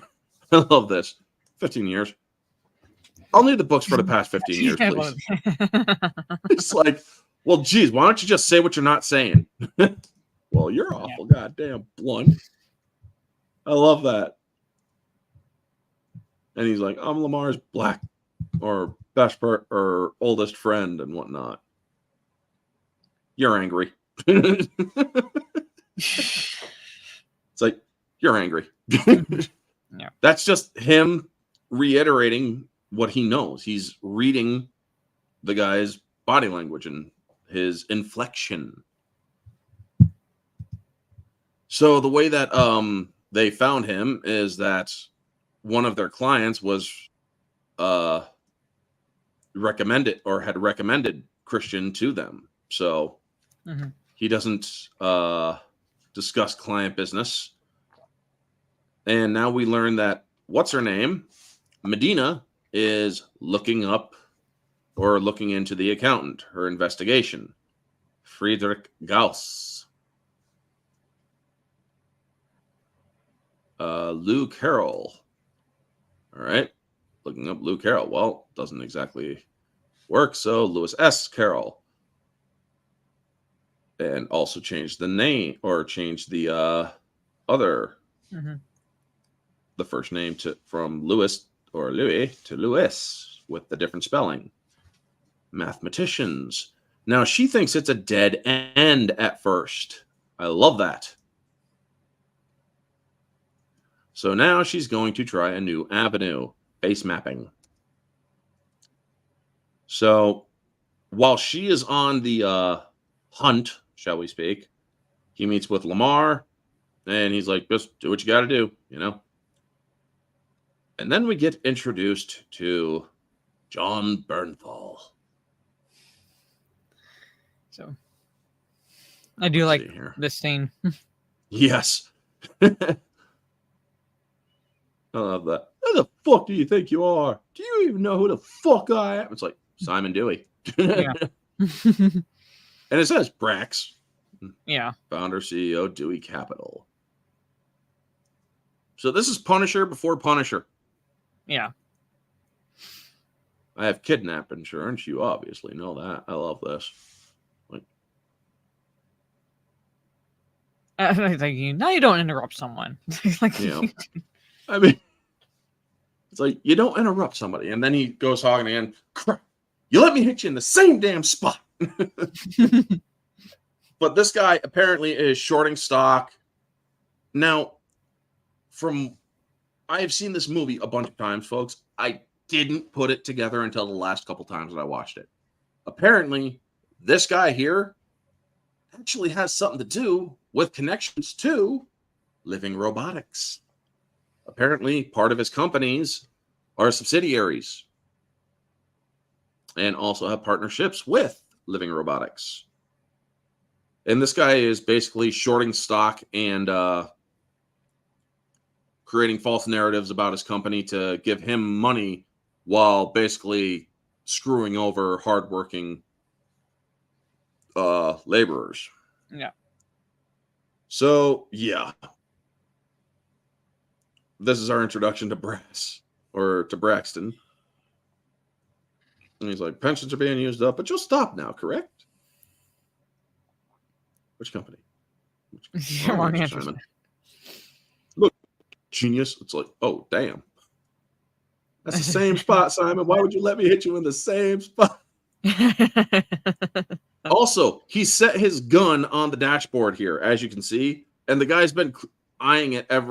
I love this. 15 years. I'll need the books for the past 15 years, please. It's like, well, geez, why don't you just say what you're not saying? Well, you're awful goddamn blunt. I love that. And he's like, I'm Lamar's black or best or oldest friend and whatnot. You're angry. It's like, you're angry. Yeah. That's just him reiterating what he knows. He's reading the guy's body language and his inflection. So the way that they found him is that one of their clients was recommended or had recommended Christian to them. So he doesn't discuss client business. And now we learn that what's her name? Medina is looking up or looking into the accountant, her investigation. Friedrich Gauss. Lou Carroll. All right. Looking up Lou Carroll. Well, doesn't exactly work. So Lewis S. Carroll. And also change the name or change the other, the first name from Lewis or Louis to Lewis with the different spelling. Mathematicians. Now she thinks it's a dead end at first. I love that. So now she's going to try a new avenue, base mapping. So while she is on the hunt, shall we speak, he meets with Lamar and he's like, just do what you got to do, you know? And then we get introduced to John Bernthal. So I do like this scene. Yes. I love that. Who the fuck do you think you are? Do you even know who the fuck I am? It's like Simon Dewey. Yeah. And it says Brax. Yeah. Founder, CEO, Dewey Capital. So this is Punisher before Punisher. Yeah. I have kidnap insurance. You obviously know that. I love this. Like, now you don't interrupt someone. Like, yeah. I mean, it's like, you don't interrupt somebody. And then he goes hogging again. You let me hit you in the same damn spot. But this guy apparently is shorting stock. Now, I have seen this movie a bunch of times, folks. I didn't put it together until the last couple times that I watched it. Apparently, this guy here actually has something to do with connections to Living Robotics. Apparently, part of his companies are subsidiaries and also have partnerships with Living Robotics. And this guy is basically shorting stock and creating false narratives about his company to give him money while basically screwing over hardworking laborers. Yeah. So, this is our introduction to Braxton. And he's like, pensions are being used up, but you'll stop now, correct? Which company? Wrong answer, Simon. Look, genius. It's like, oh, damn. That's the same spot, Simon. Why would you let me hit you in the same spot? Also, he set his gun on the dashboard here, as you can see, and the guy's been eyeing it a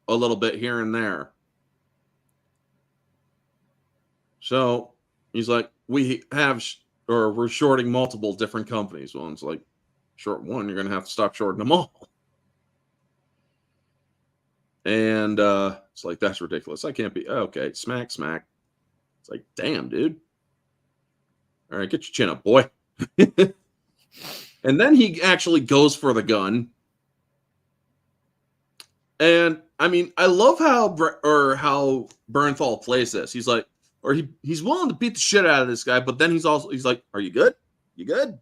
little bit here and there. So he's like, we're shorting multiple different companies. Well, it's like, short one, you're going to have to stop shorting them all. And it's like, that's ridiculous. I can't be. Okay, smack, smack. It's like, damn, dude. All right, get your chin up, boy. And then he actually goes for the gun. And I mean, I love how Bernthal plays this. He's like, or he's willing to beat the shit out of this guy, but then he's like, "Are you good? You good?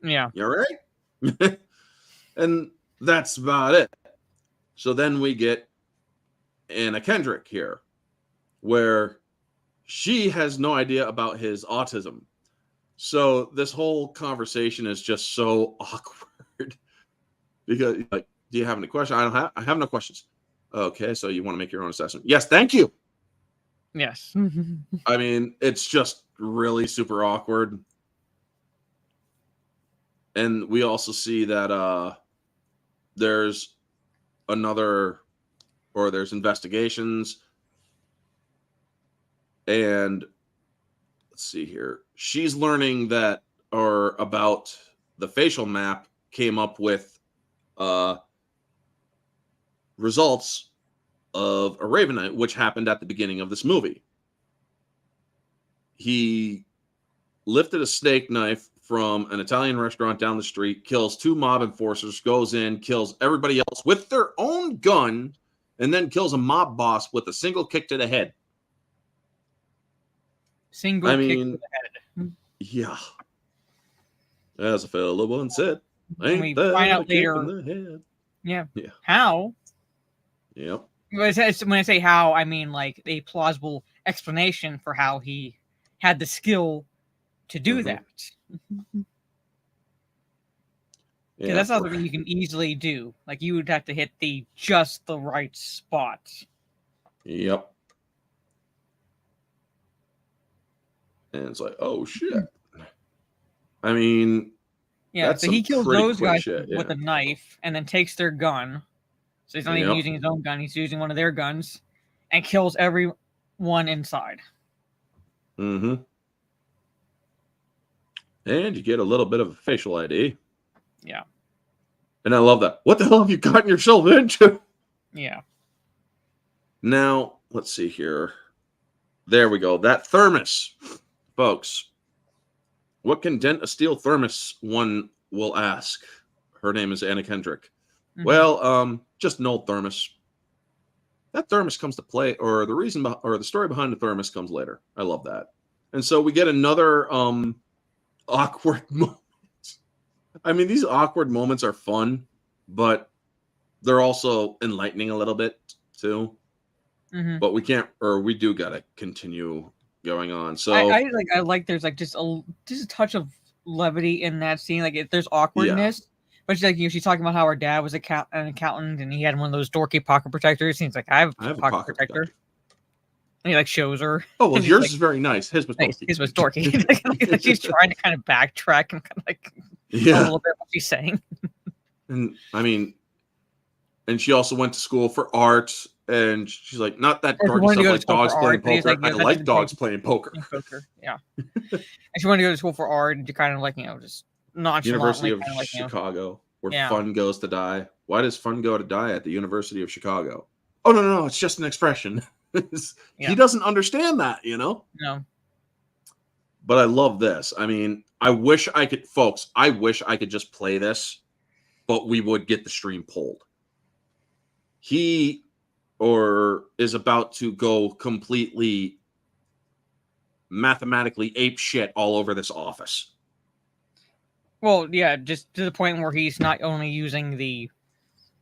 Yeah. You all right?" And that's about it. So then we get Anna Kendrick here, where she has no idea about his autism. So this whole conversation is just so awkward because, like, do you have any questions? I have no questions. Okay, so you want to make your own assessment? Yes, thank you. Yes. I mean, it's just really super awkward. And we also see that there's there's investigations. And let's see here. She's learning that about the facial map came up with results of a Ravenite, which happened at the beginning of this movie. He lifted a steak knife from an Italian restaurant down the street, kills 2 mob enforcers, goes in, kills everybody else with their own gun, and then kills a mob boss with a single kick to the head. Kick to the head. Yeah. As a fellow once said, and we find out later. In the head. Yeah. Yeah. How? Yep. When I say how, I mean like a plausible explanation for how he had the skill to do that. Yeah, that's not something you can easily do. Like, you would have to hit just the right spot. Yep. And it's like, oh shit. I mean, yeah. So he kills those guys with a knife, and then takes their gun. So he's not even using his own gun; he's using one of their guns, and kills everyone inside. Mm-hmm. And you get a little bit of a facial ID. Yeah. And I love that. What the hell have you gotten yourself into? Yeah. Now, let's see here. There we go. That thermos, folks. What can dent a steel thermos, one will ask. Her name is Anna Kendrick. Mm-hmm. Well, just an old thermos. That thermos comes to play, or the story behind the thermos comes later. I love that. And so we get another awkward moment. I mean, these awkward moments are fun, but they're also enlightening a little bit too. Mm-hmm. But we do gotta continue going on. So I like there's like just a touch of levity in that scene. Like, if there's awkwardness, but she's talking about how her dad was an accountant and he had one of those dorky pocket protectors. And he's like, I have a pocket protector. And he shows her. Oh, well, yours is very nice. His was dorky. His was dorky. She's trying to kind of backtrack and kind of a little bit what she's saying. And I mean, and she also went to school for art. And she's like, not that dorky stuff like dogs playing poker. I like dogs playing poker. Yeah. And she wanted to go to school for art and kind of just nonchalantly. University of Chicago, where fun goes to die. Why does fun go to die at the University of Chicago? Oh, no. It's just an expression. He doesn't understand that, No. But I love this. I mean, I wish I could just play this, but we would get the stream pulled. He is about to go completely mathematically ape shit all over this office. Well, yeah, just to the point where he's not only using the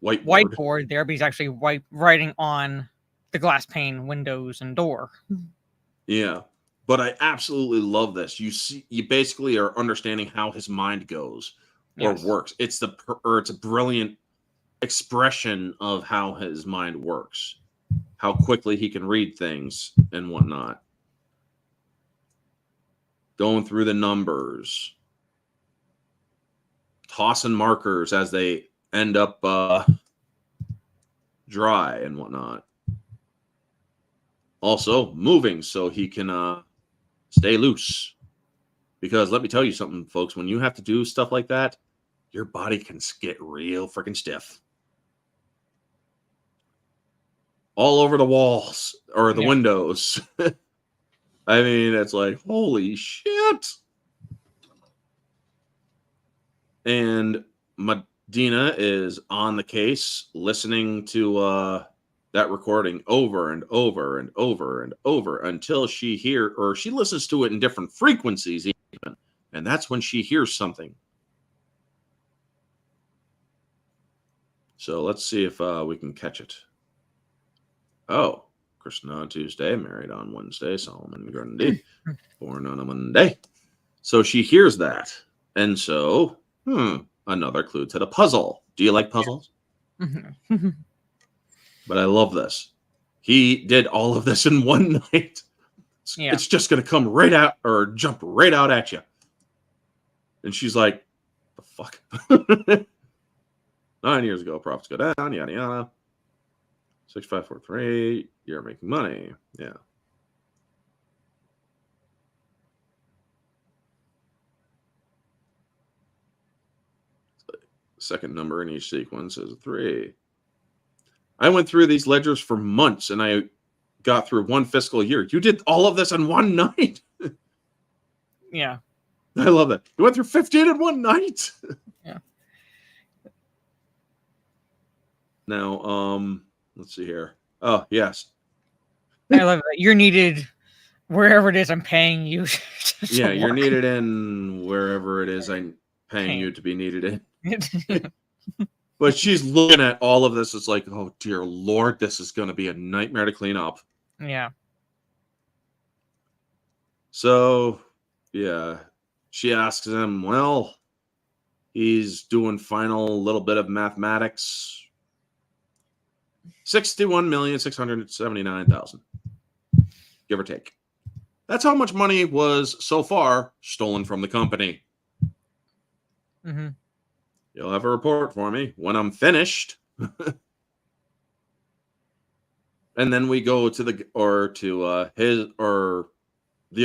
whiteboard there, but he's actually writing on the glass pane, windows, and door. Yeah, but I absolutely love this. You basically are understanding how his mind goes or works. It's a brilliant expression of how his mind works, how quickly he can read things and whatnot. Going through the numbers, tossing markers as they end up dry and whatnot. Also moving so he can stay loose. Because let me tell you something, folks, when you have to do stuff like that, your body can get real freaking stiff. all over the walls or the Yeah. windows. I mean, it's like, holy shit. And Medina is on the case listening to that recording over and over and over and over until she listens to it in different frequencies even. And that's when she hears something. So let's see if we can catch it. Oh, Krishna on Tuesday, married on Wednesday, Solomon Grundy, born on a Monday. So she hears that. And so, another clue to the puzzle. Do you like puzzles? Mm-hmm. But I love this. He did all of this in one night. It's just going to come right out or jump right out at you. And she's like, the fuck? 9 years ago, profits go down, yada, yada. 6543, you're making money. Yeah. Second number in each sequence is a 3. I went through these ledgers for months and I got through one fiscal year. You did all of this in one night. Yeah. I love that. You went through 15 in one night. Yeah. Now, let's see here. Oh, yes. I love it. You're needed wherever it is I'm paying you. Yeah, you're needed in wherever it is I'm paying you to be needed in. But she's looking at all of this. It's like, oh, dear Lord, this is going to be a nightmare to clean up. Yeah. So, yeah, she asks him, well, he's doing final little bit of mathematics. 61,679,000, give or take. That's how much money was so far stolen from the company. Mm-hmm. You'll have a report for me when I'm finished. And then we go to the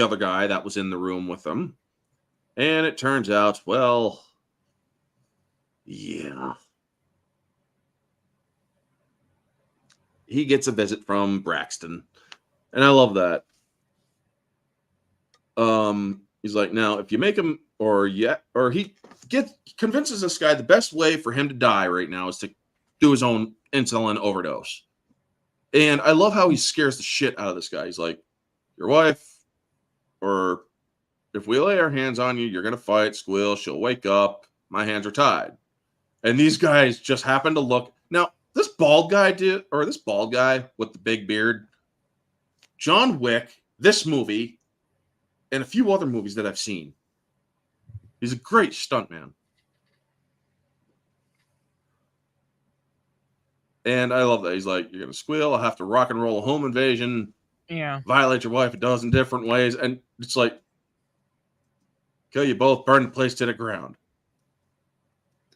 other guy that was in the room with them. And it turns out, well, yeah. He gets a visit from Braxton. And I love that. He's like, now, if you make him, he convinces this guy the best way for him to die right now is to do his own insulin overdose. And I love how he scares the shit out of this guy. He's like, your wife, or if we lay our hands on you, you're going to fight, squeal, she'll wake up. My hands are tied. And these guys just happen to look. Now, this bald guy with the big beard, John Wick, this movie, and a few other movies that I've seen. He's a great stuntman. And I love that. He's like, you're going to squeal. I'll have to rock and roll a home invasion. Yeah. Violate your wife a dozen different ways. And it's like, kill you both, burn the place to the ground.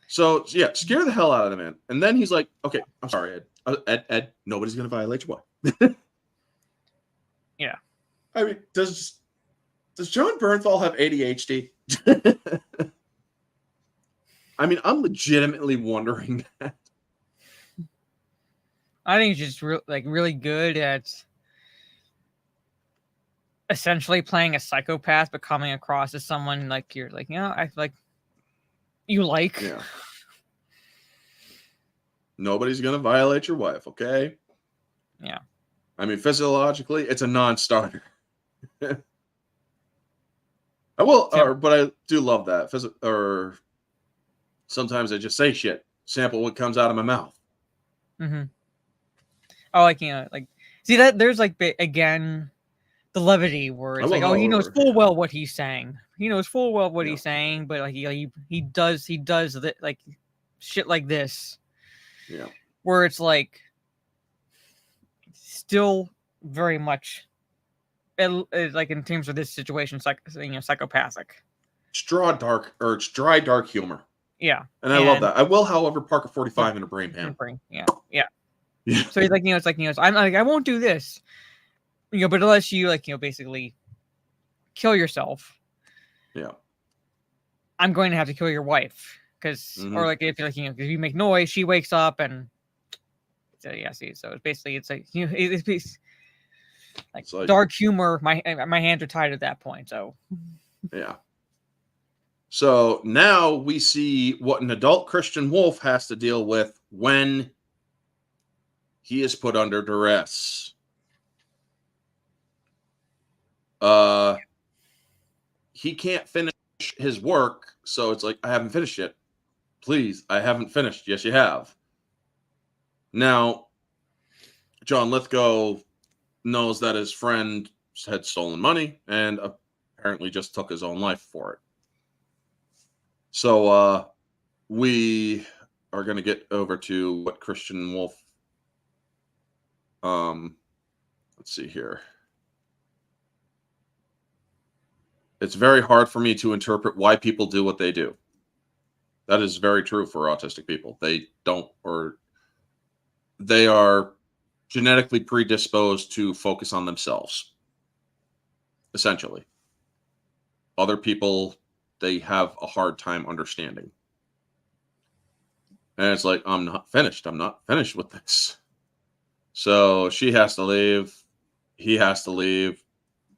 So, yeah, scare the hell out of the man. And then he's like, okay, I'm sorry, Ed. Ed, nobody's going to violate your wife. Yeah. I mean, does John Bernthal have ADHD? I mean, I'm legitimately wondering that. I think he's just really good at essentially playing a psychopath, but coming across as someone like you're like, I like you like. Yeah. Nobody's gonna violate your wife, okay? Yeah. I mean, physiologically, it's a non-starter. But I do love that. Or sometimes I just say shit, sample what comes out of my mouth. Mm-hmm. Oh, see that there's again the levity where it's like, he knows full well what he's saying. He knows full well what he's saying, but like he does like shit like this. Yeah. Where it's like still very much like in terms of this situation, psychopathic. It's dry, dark humor. Yeah. And I love that. I will, however, park a 45 in a brain pan. Yeah. So he's like, I'm like, I won't do this. But unless you basically kill yourself. Yeah. I'm going to have to kill your wife. Because or if if you make noise, she wakes up and yeah, see, so it's basically it's like it's like It's like, dark humor. My hands are tied at that point. So yeah. So now we see what an adult Christian Wolf has to deal with when he is put under duress. He can't finish his work, so it's like, I haven't finished yet. Please, I haven't finished. Yes, you have. Now, John Lithgow knows that his friend had stolen money and apparently just took his own life for it. So we are going to get over to what Christian Wolf. Let's see here. It's very hard for me to interpret why people do what they do. That is very true for autistic people. They don't, or they are genetically predisposed to focus on themselves, essentially. Other people, they have a hard time understanding. And it's like, I'm not finished. I'm not finished with this. So she has to leave. He has to leave.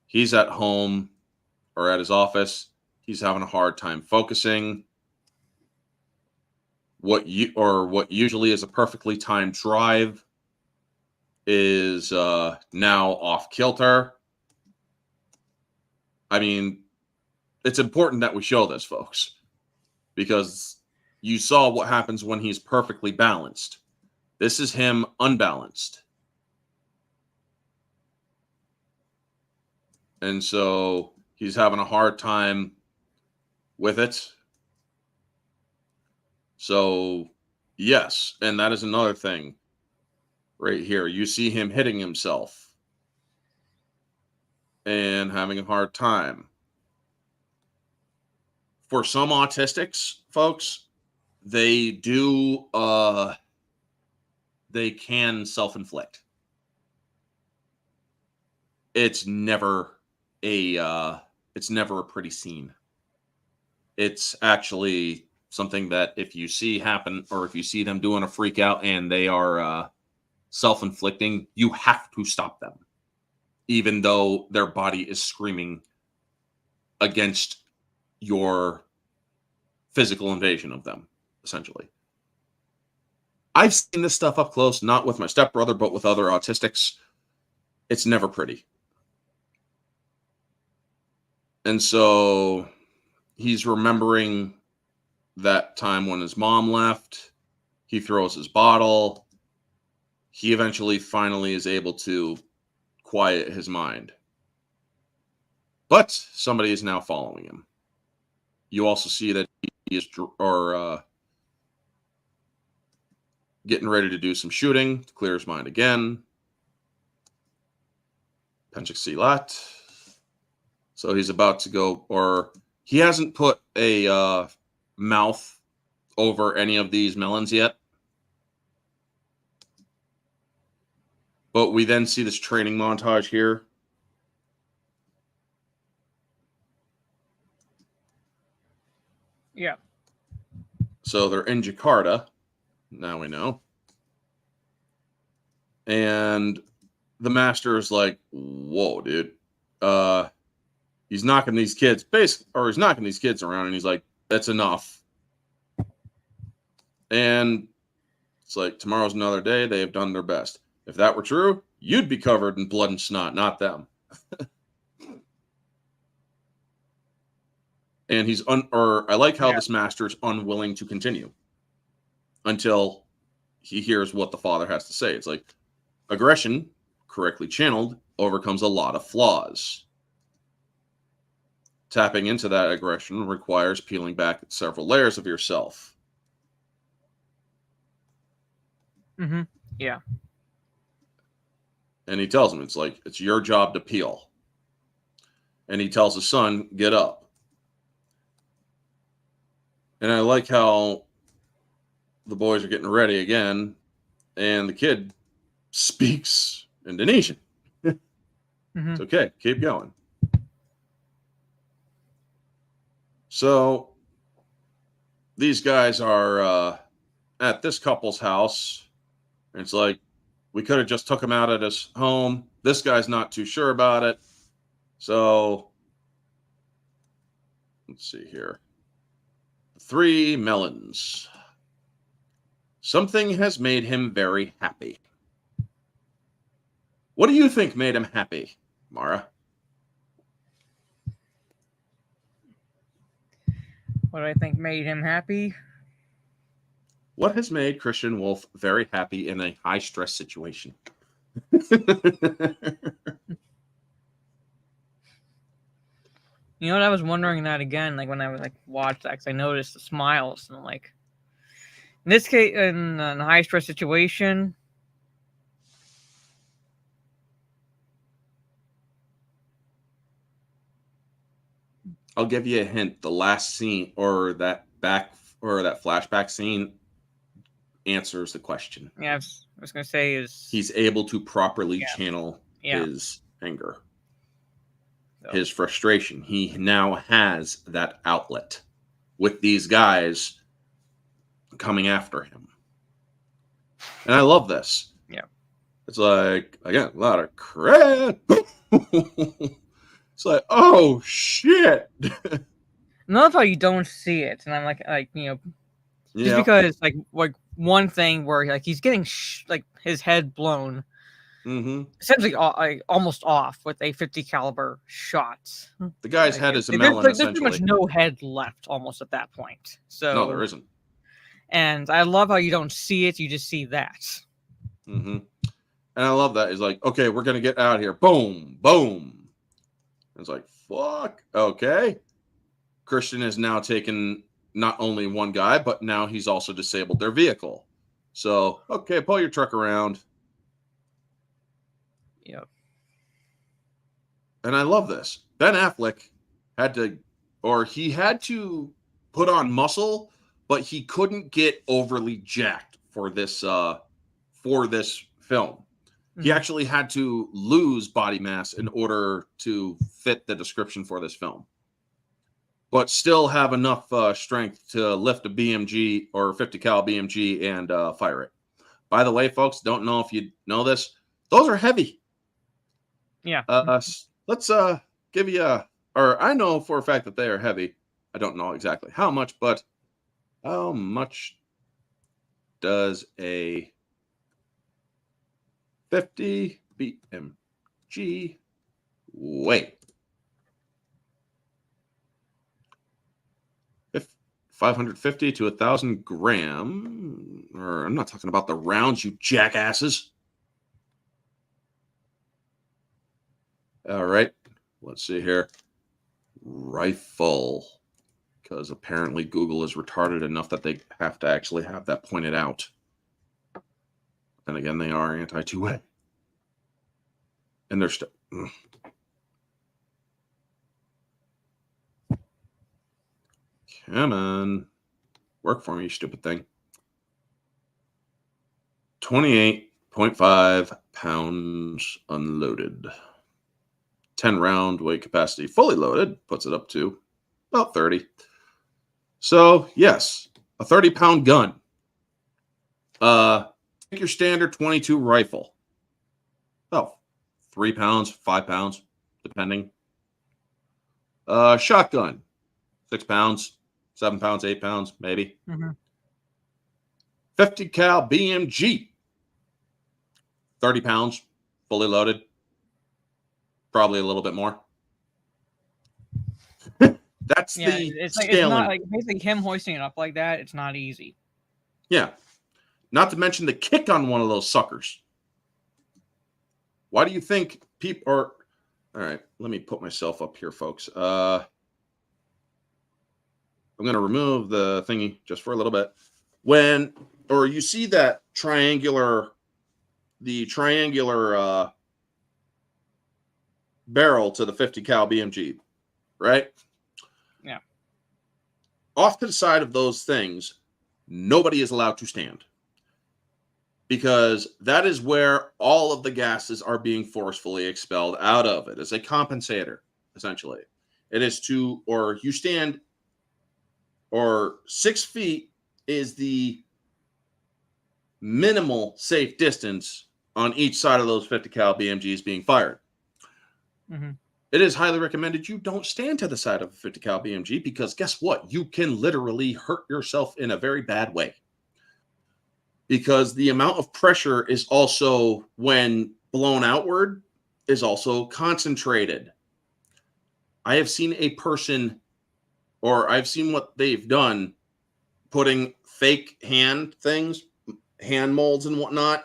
He's at home or at his office. He's having a hard time focusing. What usually is a perfectly timed drive is now off kilter. I mean, it's important that we show this, folks, because you saw what happens when he's perfectly balanced. This is him unbalanced. And so he's having a hard time with it. So, yes, and that is another thing right here. You see him hitting himself and having a hard time. For some autistics, folks, they do they can self-inflict. It's never a pretty scene. It's actually something that if you see happen, or if you see them doing a freak out and they are self-inflicting, you have to stop them, even though their body is screaming against your physical invasion of them, essentially. I've seen this stuff up close, not with my stepbrother, but with other autistics. It's never pretty. And so he's remembering that time when his mom left. He throws his bottle. He eventually finally is able to quiet his mind. But somebody is now following him. You also see that he is getting ready to do some shooting to clear his mind again. Penchik Silat. So he's about to go, or he hasn't put a mouth over any of these melons yet. But we then see this training montage here. yeah. So they're in Jakarta. Now we know. And the master is like, whoa, dude. He's knocking these kids he's knocking these kids around, and he's like, that's enough. And it's like, tomorrow's another day. They have done their best. If that were true, you'd be covered in blood and snot, not them. And I like how this master is unwilling to continue until he hears what the father has to say. It's like, aggression, correctly channeled, overcomes a lot of flaws. Tapping into that aggression requires peeling back several layers of yourself. Mm-hmm. Yeah. And he tells him, it's like, it's your job to peel. And he tells his son, get up. And I like how the boys are getting ready again, and the kid speaks Indonesian. Mm-hmm. It's okay, keep going. So these guys are at this couple's house. And it's like, We could have just took him out at his home. This guy's not too sure about it. So let's see here. 3 melons. Something has made him very happy. What do you think made him happy, Mara? What do I think made him happy? What has made Christian Wolf very happy in a high-stress situation? You know what? I was wondering that again, like when I was like watched that, because I noticed the smiles, and I'm like, in this case, in a high stress situation, I'll give you a hint. The last scene, or that flashback scene, answers the question. yeah, I was gonna say is He's able to properly channel his anger, his frustration. He now has that outlet with these guys coming after him. And I love this. Yeah. It's like, again, a lot of crap. It's like, oh, shit. I love how you don't see it. And I'm like, you know, just because, like one thing where like he's getting like his head blown, essentially almost off with a 50 caliber shot. The guy's head is a melon, essentially. There's pretty much no head left almost at that point. So no, there isn't. And I love how you don't see it; you just see that. And I love that. It's like, okay, we're gonna get out of here. Boom, boom. It's like, fuck. Okay. Christian has now taken not only one guy, but now he's also disabled their vehicle. So, okay, pull your truck around. Yep. And I love this. Ben Affleck had to put on muscle, but he couldn't get overly jacked for this film. He actually had to lose body mass in order to fit the description for this film, but still have enough strength to lift a BMG or 50 cal BMG and fire it. By the way, folks, don't know if you know this. Those are heavy. Yeah. Let's give you I know for a fact that they are heavy. I don't know exactly how much, but how much does a 50 BMG weigh? 550 to 1,000 gram. Or I'm not talking about the rounds, you jackasses. All right, let's see here. Rifle. Because apparently Google is retarded enough that they have to actually have that pointed out. And again, they are anti-2A. And they're still... Come on. Work for me, you stupid thing. 28.5 pounds unloaded. 10 round weight capacity fully loaded puts it up to about 30. So, yes, a 30-pound gun. Take your standard 22 rifle. Oh, 3 pounds, 5 pounds, depending. Shotgun, 6 pounds, 7 pounds, 8 pounds, maybe. 50 cal BMG, 30 pounds, fully loaded. Probably a little bit more. That's the it's scaling. Like, it's not like basically him hoisting it up like that. It's not easy. Yeah. Not to mention the kick on one of those suckers. Why do you think people are... All right, let me put myself up here, folks. I'm going to remove the thingy just for a little bit. Or you see that triangular barrel to the 50 cal BMG, right? Yeah. Off to the side of those things, nobody is allowed to stand, because that is where all of the gases are being forcefully expelled out of it. It's a compensator, essentially. It is you stand, or 6 feet is the minimal safe distance on each side of those 50 cal BMGs being fired. Mm-hmm. It is highly recommended you don't stand to the side of a 50 cal BMG, because guess what? You can literally hurt yourself in a very bad way. Because the amount of pressure is also, when blown outward, is also concentrated. I have seen a person, or I've seen what they've done, putting fake hand things, hand molds and whatnot.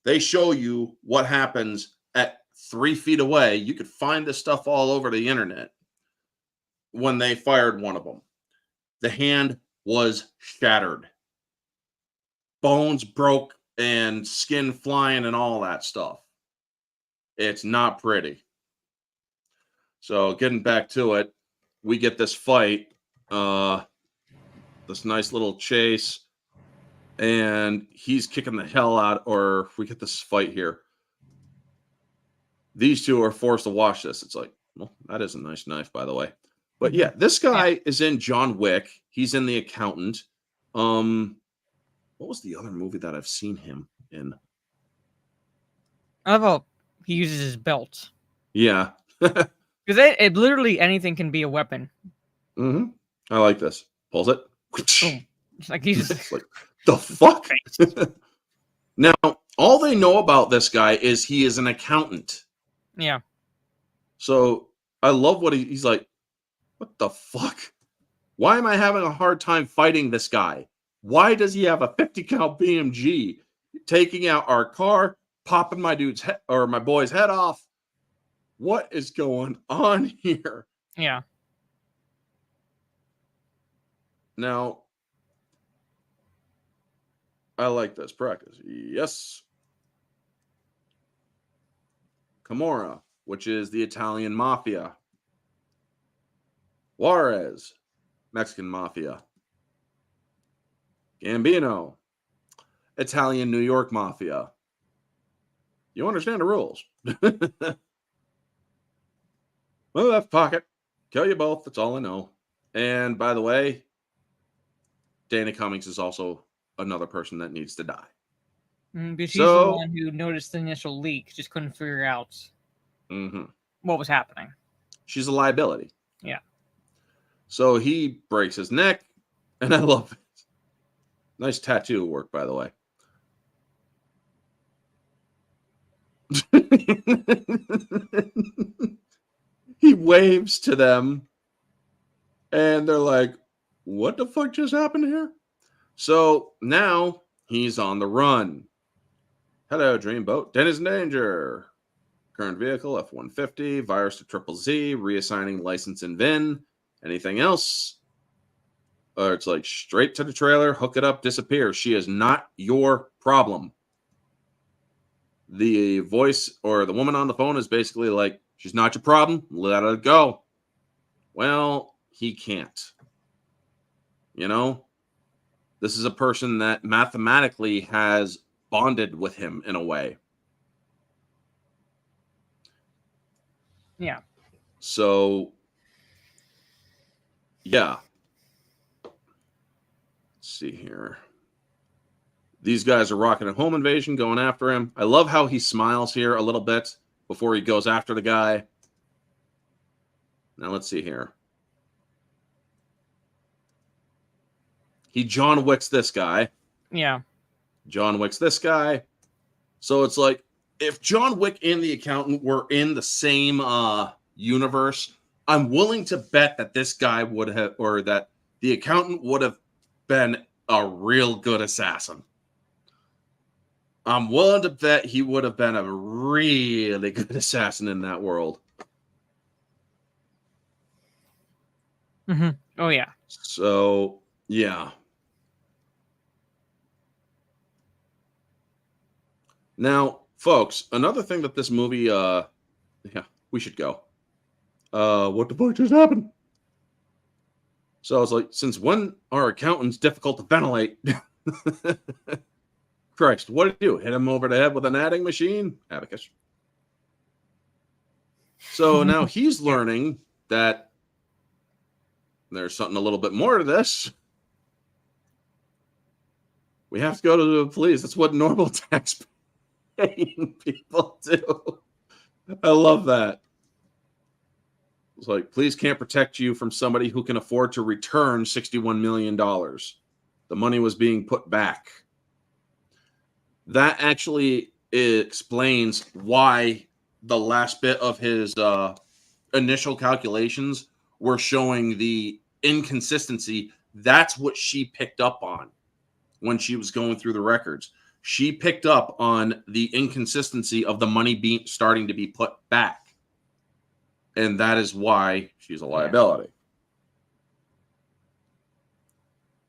They show you what happens at 3 feet away. You could find this stuff all over the internet. When they fired one of them, the hand was shattered. Bones broke and skin flying and all that stuff. It's not pretty. So getting back to it, we get this fight, this nice little chase, and he's kicking the hell out, or we get this fight here. These two are forced to watch this. It's like, well, that is a nice knife, by the way. But yeah, this guy is in John Wick. He's in The Accountant. What was the other movie that I've seen him in? I love how he uses his belt. Yeah. Because it literally anything can be a weapon. Mm-hmm. I like this. Pulls it. Boom. It's like he's like, the fuck? Now, all they know about this guy is he is an accountant. Yeah. So I love what he's like, what the fuck? Why am I having a hard time fighting this guy? Why does he have a 50 cal BMG taking out our car, popping my dude's head, or my boy's head off? What is going on here? Yeah. Now, I like this practice. Yes. Camorra, which is the Italian mafia. Juarez, Mexican mafia. Gambino, Italian New York mafia. You understand the rules. Well, left pocket. Kill you both. That's all I know. And by the way, Dana Cummings is also another person that needs to die. Because she's the one who noticed the initial leak, just couldn't figure out what was happening. She's a liability. Yeah. So he breaks his neck, and I love it. Nice tattoo work, by the way. He waves to them, and they're like, what the fuck just happened here? So now he's on the run. Hello, Dreamboat. Dennis in danger. Current vehicle, F-150. Virus to Triple Z. Reassigning license and VIN. Anything else? Or it's like straight to the trailer, hook it up, disappear. She is not your problem. The voice or the woman on the phone is basically like, she's not your problem. Let her go. Well, he can't. You know? This is a person that mathematically has bonded with him in a way. Yeah. So, yeah. Let's see here. These guys are rocking a home invasion, going after him. I love how he smiles here a little bit before he goes after the guy. Now, let's see here. He John Wicks this guy. Yeah. John Wicks this guy. So it's like, if John Wick and the Accountant were in the same universe, I'm willing to bet that this guy would have, or that the Accountant would have been a real good assassin. I'm willing to bet he would have been a really good assassin in that world. Oh, yeah. So, yeah. Now, folks, another thing that this movie, yeah, we should go. What the fuck just happened? So I was like, since when are accountants difficult to ventilate? Christ, what did you do? Hit him over the head with an adding machine? Abacus. So now he's learning that there's something a little bit more to this. We have to go to the police. That's what normal tax. paying people to. I love that. It's like, please can't protect you from somebody who can afford to return $61 million. The money was being put back. That actually explains why the last bit of his initial calculations were showing the inconsistency. That's what she picked up on when she was going through the records. She picked up on the inconsistency of the money starting to be put back. And that is why she's a liability. Yeah.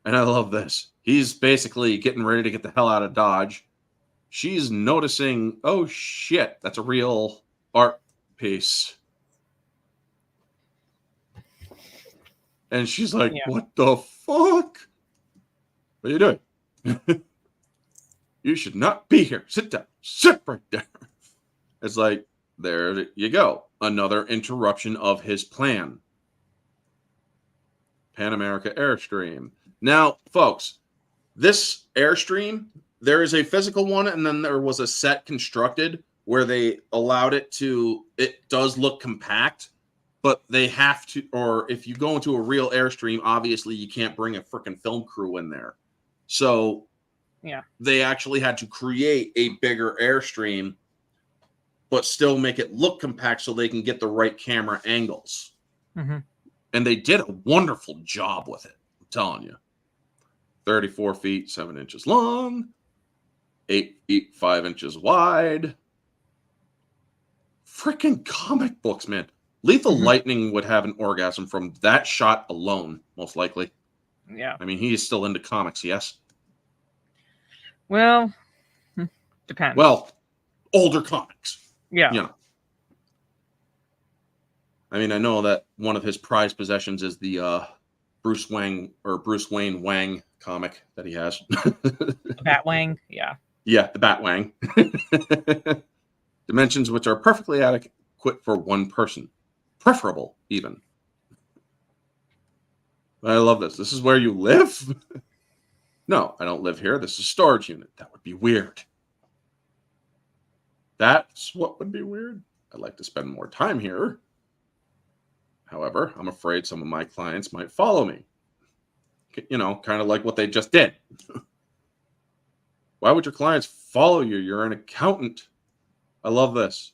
And I love this. He's basically getting ready to get the hell out of Dodge. She's noticing, oh shit, that's a real art piece. And she's like, what the fuck? What are you doing? You should not be here. Sit down. Sit right there. It's like, there you go. Another interruption of his plan. Pan America Airstream. Now, folks, this Airstream, there is a physical one, and then there was a set constructed where they allowed it to, it does look compact, but they have to, or if you go into a real Airstream, obviously you can't bring a freaking film crew in there. So they actually had to create a bigger Airstream, but still make it look compact so they can get the right camera angles. Mm-hmm. And they did a wonderful job with it. I'm telling you. 34 feet, 7 inches long, 8 feet, 5 inches wide. Freaking comic books, man. Lethal Lightning would have an orgasm from that shot alone, most likely. Yeah. I mean, he is still into comics, yes? Well, depends. Well, older comics. Yeah. You know. I mean, I know that one of his prized possessions is the Bruce Wayne Wang comic that he has. The Batwang, yeah. Yeah, the Batwang. Dimensions which are perfectly adequate for one person. Preferable, even. I love this. This is where you live? No, I don't live here. This is a storage unit. That would be weird. That's what would be weird. I'd like to spend more time here. However, I'm afraid some of my clients might follow me. You know, kind of like what they just did. Why would your clients follow you? You're an accountant. I love this.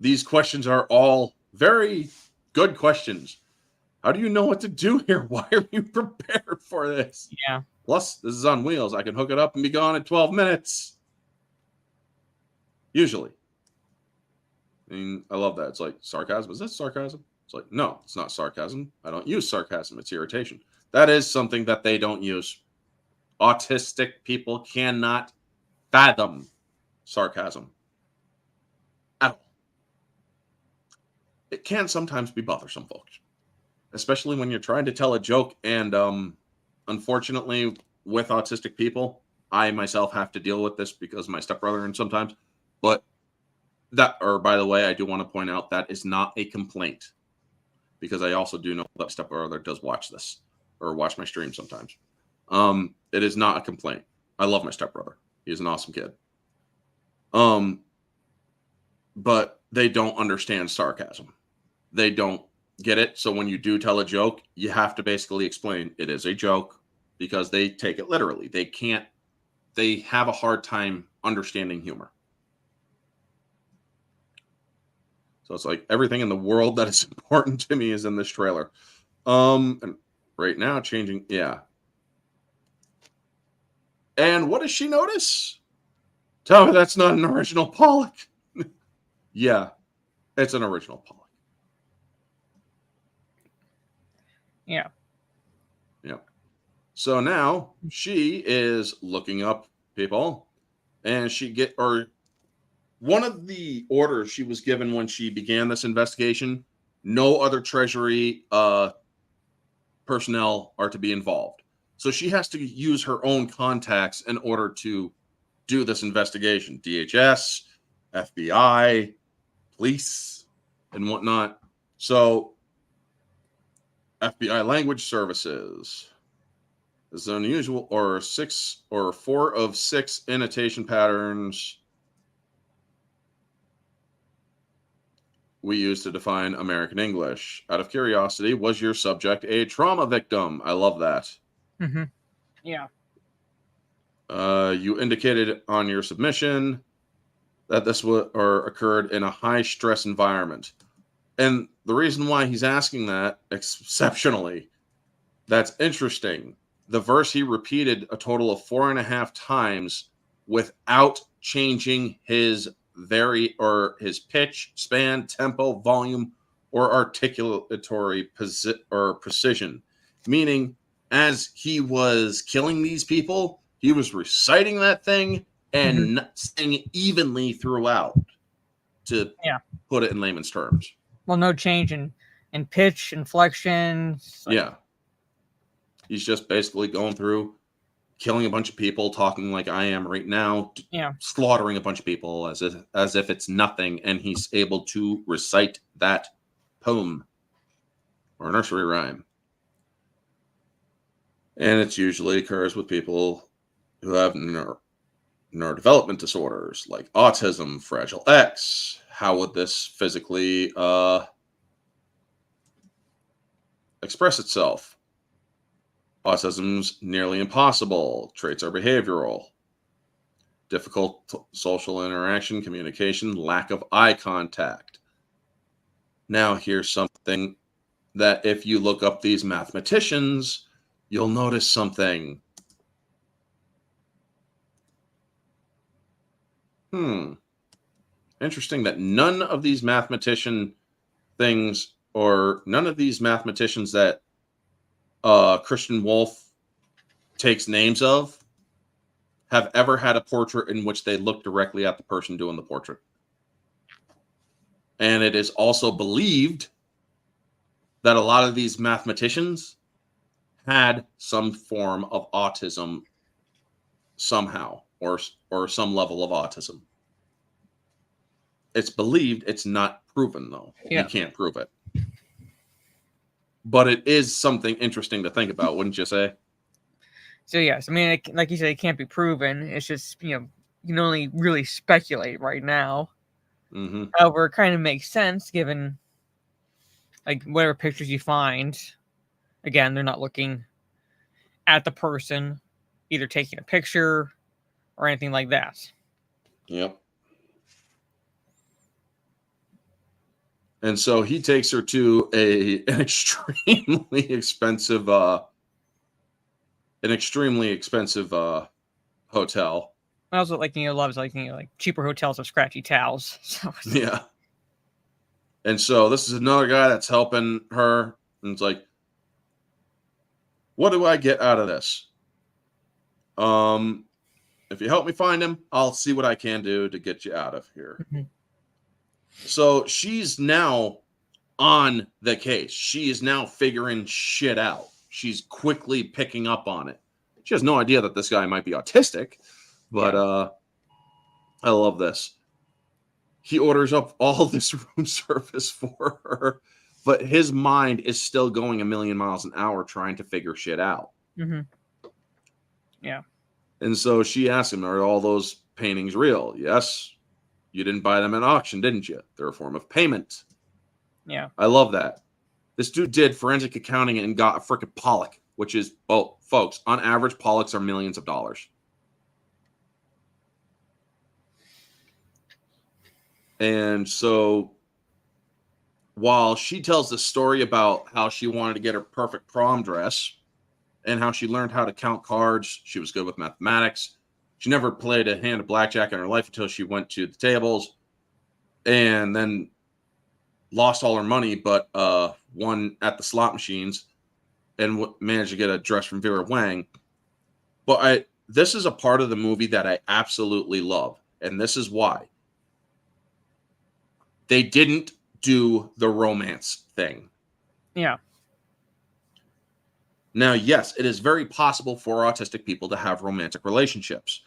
These questions are all very good questions. How do you know what to do here? Why are you prepared for this? Yeah. Plus, this is on wheels. I can hook it up and be gone in 12 minutes. Usually. I mean, I love that. It's like, sarcasm. Is this sarcasm? It's like, no, it's not sarcasm. I don't use sarcasm. It's irritation. That is something that they don't use. Autistic people cannot fathom sarcasm at all. It can sometimes be bothersome, folks, especially when you're trying to tell a joke. And unfortunately, with autistic people, I myself have to deal with this because my stepbrother and sometimes. But that, or by the way, I do want to point out that is not a complaint, because I also do know that stepbrother does watch this or watch my stream sometimes. It is not a complaint. I love my stepbrother. He's an awesome kid. But they don't understand sarcasm. They don't get it. So when you do tell a joke, you have to basically explain it is a joke, because they take it literally. They have a hard time understanding humor. So it's like everything in the world that is important to me is in this trailer. And right now changing. Yeah. And what does she notice? Tell me that's not an original Pollock. Yeah, it's an original Pollock. Yeah. Yep. So now she is looking up people, and one of the orders she was given when she began this investigation, no other Treasury personnel are to be involved. So she has to use her own contacts in order to do this investigation. DHS, FBI, police, and whatnot. So FBI language services is unusual, or 4 of 6 annotation patterns. we use to define American English. Out of curiosity, was your subject a trauma victim? I love that. Mm-hmm. Yeah. You indicated on your submission that this occurred in a high stress environment. And the reason why he's asking that exceptionally, that's interesting. The verse he repeated a total of 4.5 times without changing his his pitch, span, tempo, volume, or articulatory precision. Meaning, as he was killing these people, he was reciting that thing and saying it evenly throughout, to put it in layman's terms. Well, no change in pitch, inflection. Yeah. He's just basically going through, killing a bunch of people, talking like I am right now, slaughtering a bunch of people as if it's nothing, and he's able to recite that poem or nursery rhyme. And it usually occurs with people who have neurodevelopment disorders like autism, Fragile X. How would this physically express itself? Autism's nearly impossible. Traits are behavioral. Difficult social interaction, communication, lack of eye contact. Now, here's something that if you look up these mathematicians, you'll notice something. Interesting that none of these mathematician things, or none of these mathematicians that Christian Wolf takes names of, have ever had a portrait in which they look directly at the person doing the portrait. And it is also believed that a lot of these mathematicians had some form of autism somehow, or some level of autism. It's believed, it's not proven, though. Yeah. You can't prove it. But it is something interesting to think about, wouldn't you say? So, yes, I mean, like you said, it can't be proven. It's just, you can only really speculate right now. Mm-hmm. However, it kind of makes sense given, like, whatever pictures you find. Again, they're not looking at the person, either taking a picture or anything like that. Yep. And so he takes her to an extremely expensive hotel. I also loves like cheaper hotels with scratchy towels. So yeah. And so this is another guy that's helping her, and it's like, what do I get out of this? If you help me find him, I'll see what I can do to get you out of here. Mm-hmm. So she's now on the case. She is now figuring shit out. She's quickly picking up on it. She has no idea that this guy might be autistic, but I love this. He orders up all this room service for her, but his mind is still going a million miles an hour trying to figure shit out. Mm-hmm. Yeah. And so she asks him, are all those paintings real? Yes. You didn't buy them at auction, didn't you? They're a form of payment. Yeah. I love that. This dude did forensic accounting and got a freaking Pollock, which is, folks, on average, Pollocks are millions of dollars. And so while she tells the story about how she wanted to get her perfect prom dress and how she learned how to count cards, she was good with mathematics. She never played a hand of blackjack in her life until she went to the tables and then lost all her money, but won at the slot machines and managed to get a dress from Vera Wang. But this is a part of the movie that I absolutely love, and this is why. They didn't do the romance thing. Yeah. Now, yes, it is very possible for autistic people to have romantic relationships.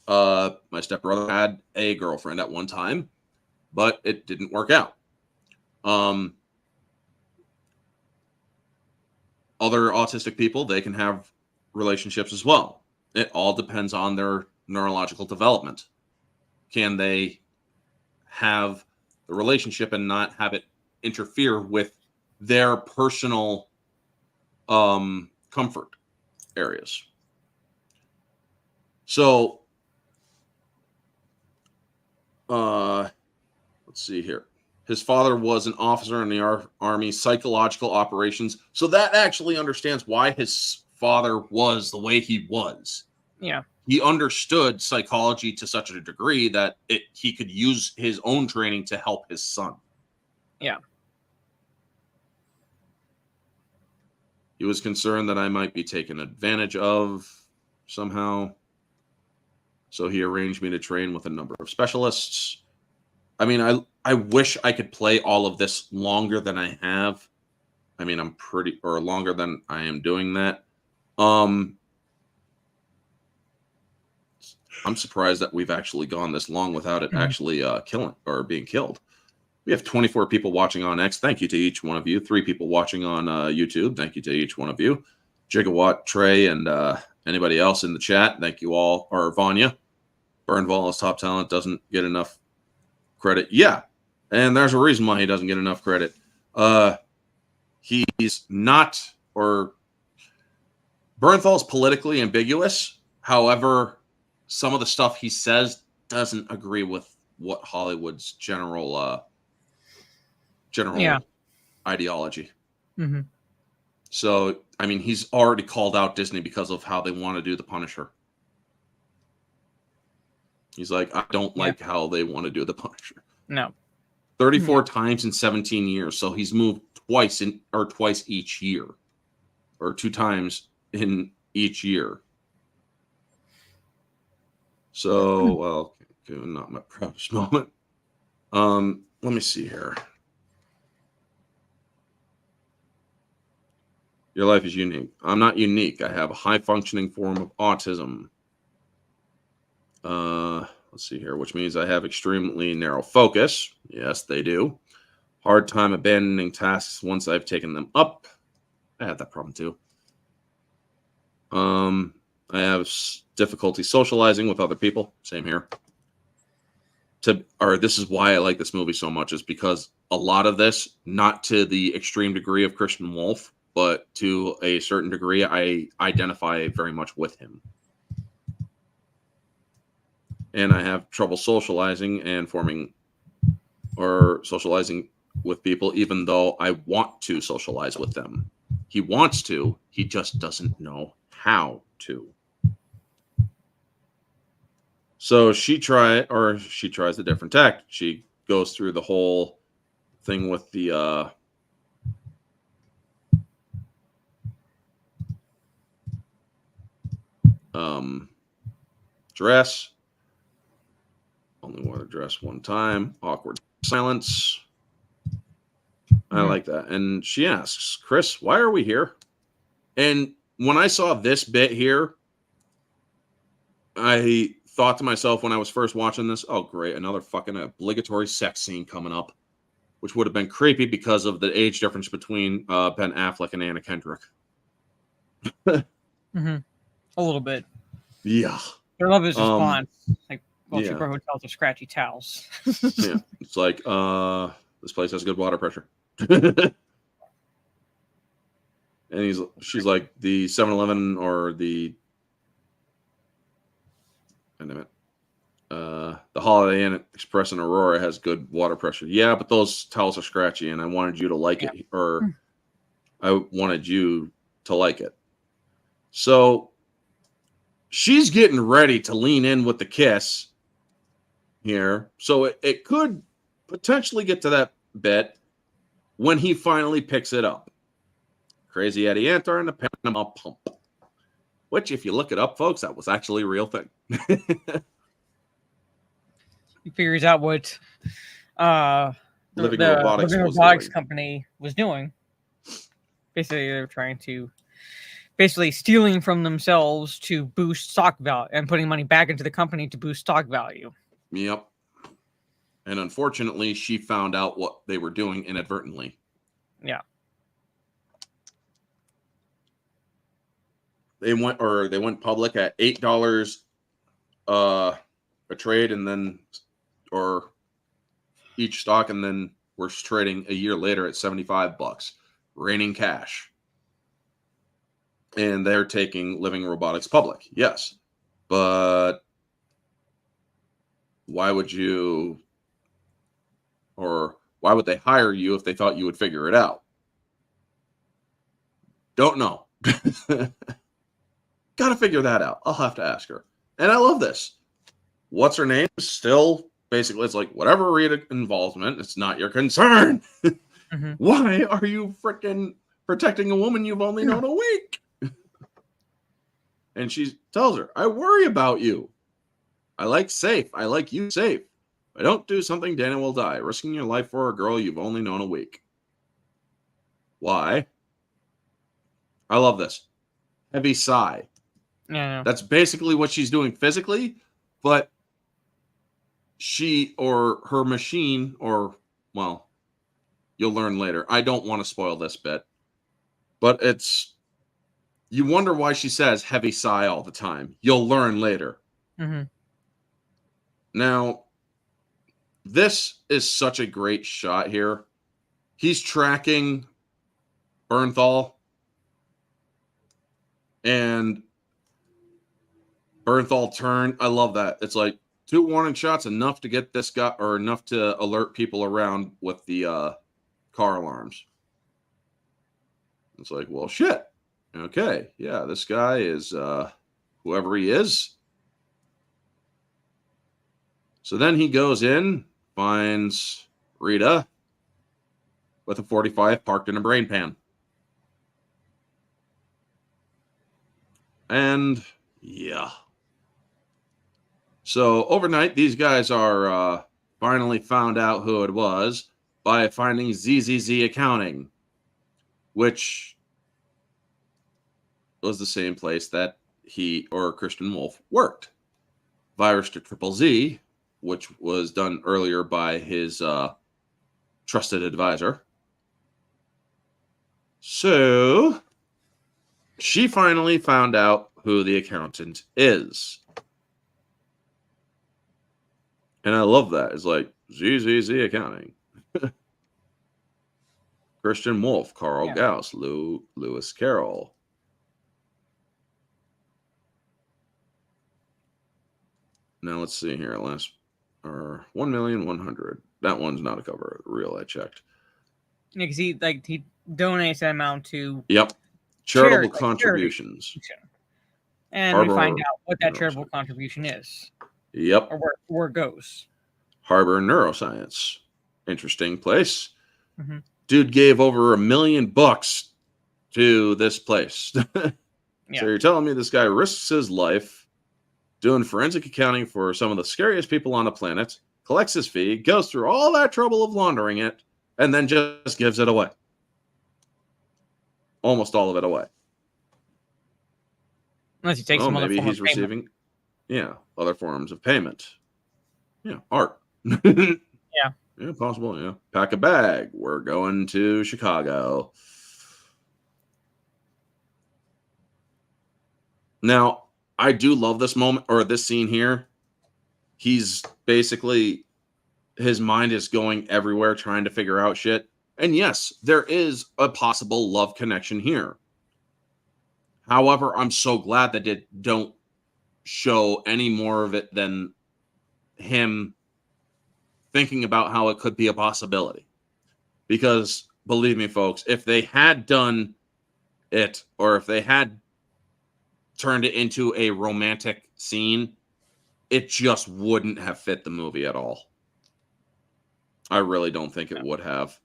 My stepbrother had a girlfriend at one time, but it didn't work out. Other autistic people, they can have relationships as well. It all depends on their neurological development. Can they have the the relationship and not have it interfere with their personal comfort areas. So, let's see here. His father was an officer in the Army psychological operations. So that actually understands why his father was the way he was. Yeah. He understood psychology to such a degree that he could use his own training to help his son. Yeah. He was concerned that I might be taken advantage of somehow. So he arranged me to train with a number of specialists. I mean, I wish I could play all of this longer than I have. I mean, or longer than I am doing that. I'm surprised that we've actually gone this long without it actually killing or being killed. We have 24 people watching on X. Thank you to each one of you. 3 people watching on YouTube. Thank you to each one of you. Gigawatt, Trey, and anybody else in the chat. Thank you all. Or Vanya. Burnval is top talent. Doesn't get enough credit. Yeah. And there's a reason why he doesn't get enough credit. He's not, or Bernthal's politically ambiguous. However, some of the stuff he says doesn't agree with what Hollywood's general ideology. Mm-hmm. So, I mean, he's already called out Disney because of how they want to do The Punisher. He's like, I don't like how they want to do The Punisher. No. 34 times in 17 years. So he's moved twice each year, or 2 times in each year. So, well, not my proudest moment. Let me see here. Your life is unique. I'm not unique. I have a high-functioning form of autism. Let's see here, which means I have extremely narrow focus. Yes, they do. Hard time abandoning tasks once I've taken them up. I have that problem too. I have difficulty socializing with other people. Same here. This is why I like this movie so much, is because a lot of this, not to the extreme degree of Christian Wolf, but to a certain degree, I identify very much with him. And I have trouble socializing socializing with people, even though I want to socialize with them. He wants to, he just doesn't know how to. So she tries a different tact. She goes through the whole thing with the dress. Only wore the dress one time. Awkward silence. I like that. And she asks, Chris, why are we here? And when I saw this bit here, I thought to myself when I was first watching this, oh, great, another fucking obligatory sex scene coming up, which would have been creepy because of the age difference between Ben Affleck and Anna Kendrick. A little bit. Yeah. I love his response. Like, cheaper hotels with scratchy towels. Yeah. It's like, this place has good water pressure. And she's like, the 7-Eleven or the Holiday Inn Express in Aurora has good water pressure. Yeah, but those towels are scratchy, and I wanted you to like it, or I wanted you to like it. So she's getting ready to lean in with the kiss here. So it could potentially get to that bit when he finally picks it up. Crazy Eddie Antar and the Panama Pump. Which, if you look it up, folks, that was actually a real thing. He figures out what Living the Robotics company was doing. Basically, they were trying to stealing from themselves to boost stock value and putting money back into the company to boost stock value. Yep. And unfortunately, she found out what they were doing inadvertently. Yeah. They went public at $8 a trade, and then, or each stock, and then we're trading a year later at $75, raining cash. And they're taking Living Robotics public. Yes. But why would you, or why would they hire you if they thought you would figure it out? Don't know. Got to figure that out. I'll have to ask her. And I love this. What's her name? Still, basically, it's like, whatever Rita involvement, it's not your concern. Mm-hmm. Why are you freaking protecting a woman you've only known a week? And she tells her, I worry about you. I like safe. I like you safe. If I don't do something, Dana will die. Risking your life for a girl you've only known a week. Why? I love this. Heavy sigh. Yeah. That's basically what she's doing physically, but she or her machine, or, well, you'll learn later. I don't want to spoil this bit, but you wonder why she says heavy sigh all the time. You'll learn later. Mm-hmm. Now, this is such a great shot here. He's tracking Bernthal, and Bernthal turned. I love that. It's like 2 warning shots, enough to get this guy, or enough to alert people around with the car alarms. It's like, well, shit. Okay, yeah, this guy is whoever he is. So then he goes in, finds Rita with a 45 parked in a brain pan. And yeah. So overnight, these guys are finally found out who it was by finding ZZZ Accounting, which was the same place that he or Christian Wolf worked. Virus to Triple Z, which was done earlier by his trusted advisor. So she finally found out who the accountant is. And I love that. It's like ZZZ Accounting. Christian Wolf, Carl Gauss, Lewis Carroll. Now let's see here. Last, or 1,100,000. That one's not a cover. Real, I checked. Yeah, because he donates that amount to charitable contributions. And we find out what that charitable contribution is. Yep. Or where it goes. Harbor Neuroscience. Interesting place. Mm-hmm. Dude gave over $1 million to this place. So you're telling me this guy risks his life doing forensic accounting for some of the scariest people on the planet, collects his fee, goes through all that trouble of laundering it, and then just gives it away. Almost all of it away. Unless he takes some other maybe form he's of payment. receiving, other forms of payment. Yeah, art. Yeah, possible, yeah. Pack a bag. We're going to Chicago. Now, I do love this moment, or this scene here. He's basically, his mind is going everywhere trying to figure out shit. And yes, there is a possible love connection here. However, I'm so glad that it don't show any more of it than him thinking about how it could be a possibility. Because believe me, folks, if they had done it, or if they had turned it into a romantic scene, it just wouldn't have fit the movie at all. I really don't think it would have.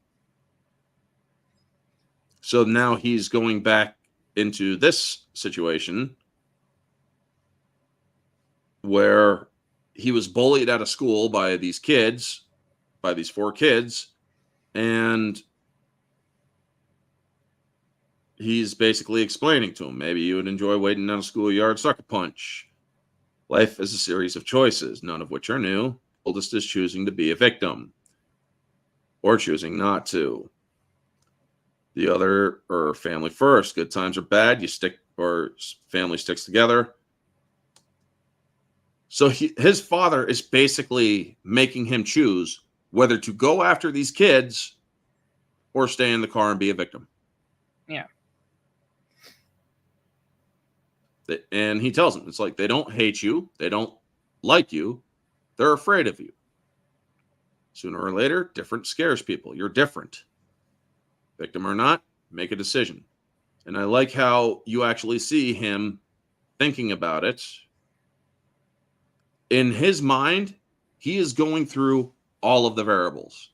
So now he's going back into this situation where he was bullied out of school by these kids, by these 4 kids, and he's basically explaining to him, maybe you would enjoy waiting on a schoolyard sucker punch. Life is a series of choices, none of which are new. Oldest is choosing to be a victim, or choosing not to. The other, or family first. Good times are bad, you stick, or family sticks together. So his father is basically making him choose whether to go after these kids or stay in the car and be a victim. Yeah. And he tells them, it's like, they don't hate you. They don't like you. They're afraid of you. Sooner or later, different scares people. You're different. Victim or not, make a decision. And I like how you actually see him thinking about it. In his mind, he is going through all of the variables.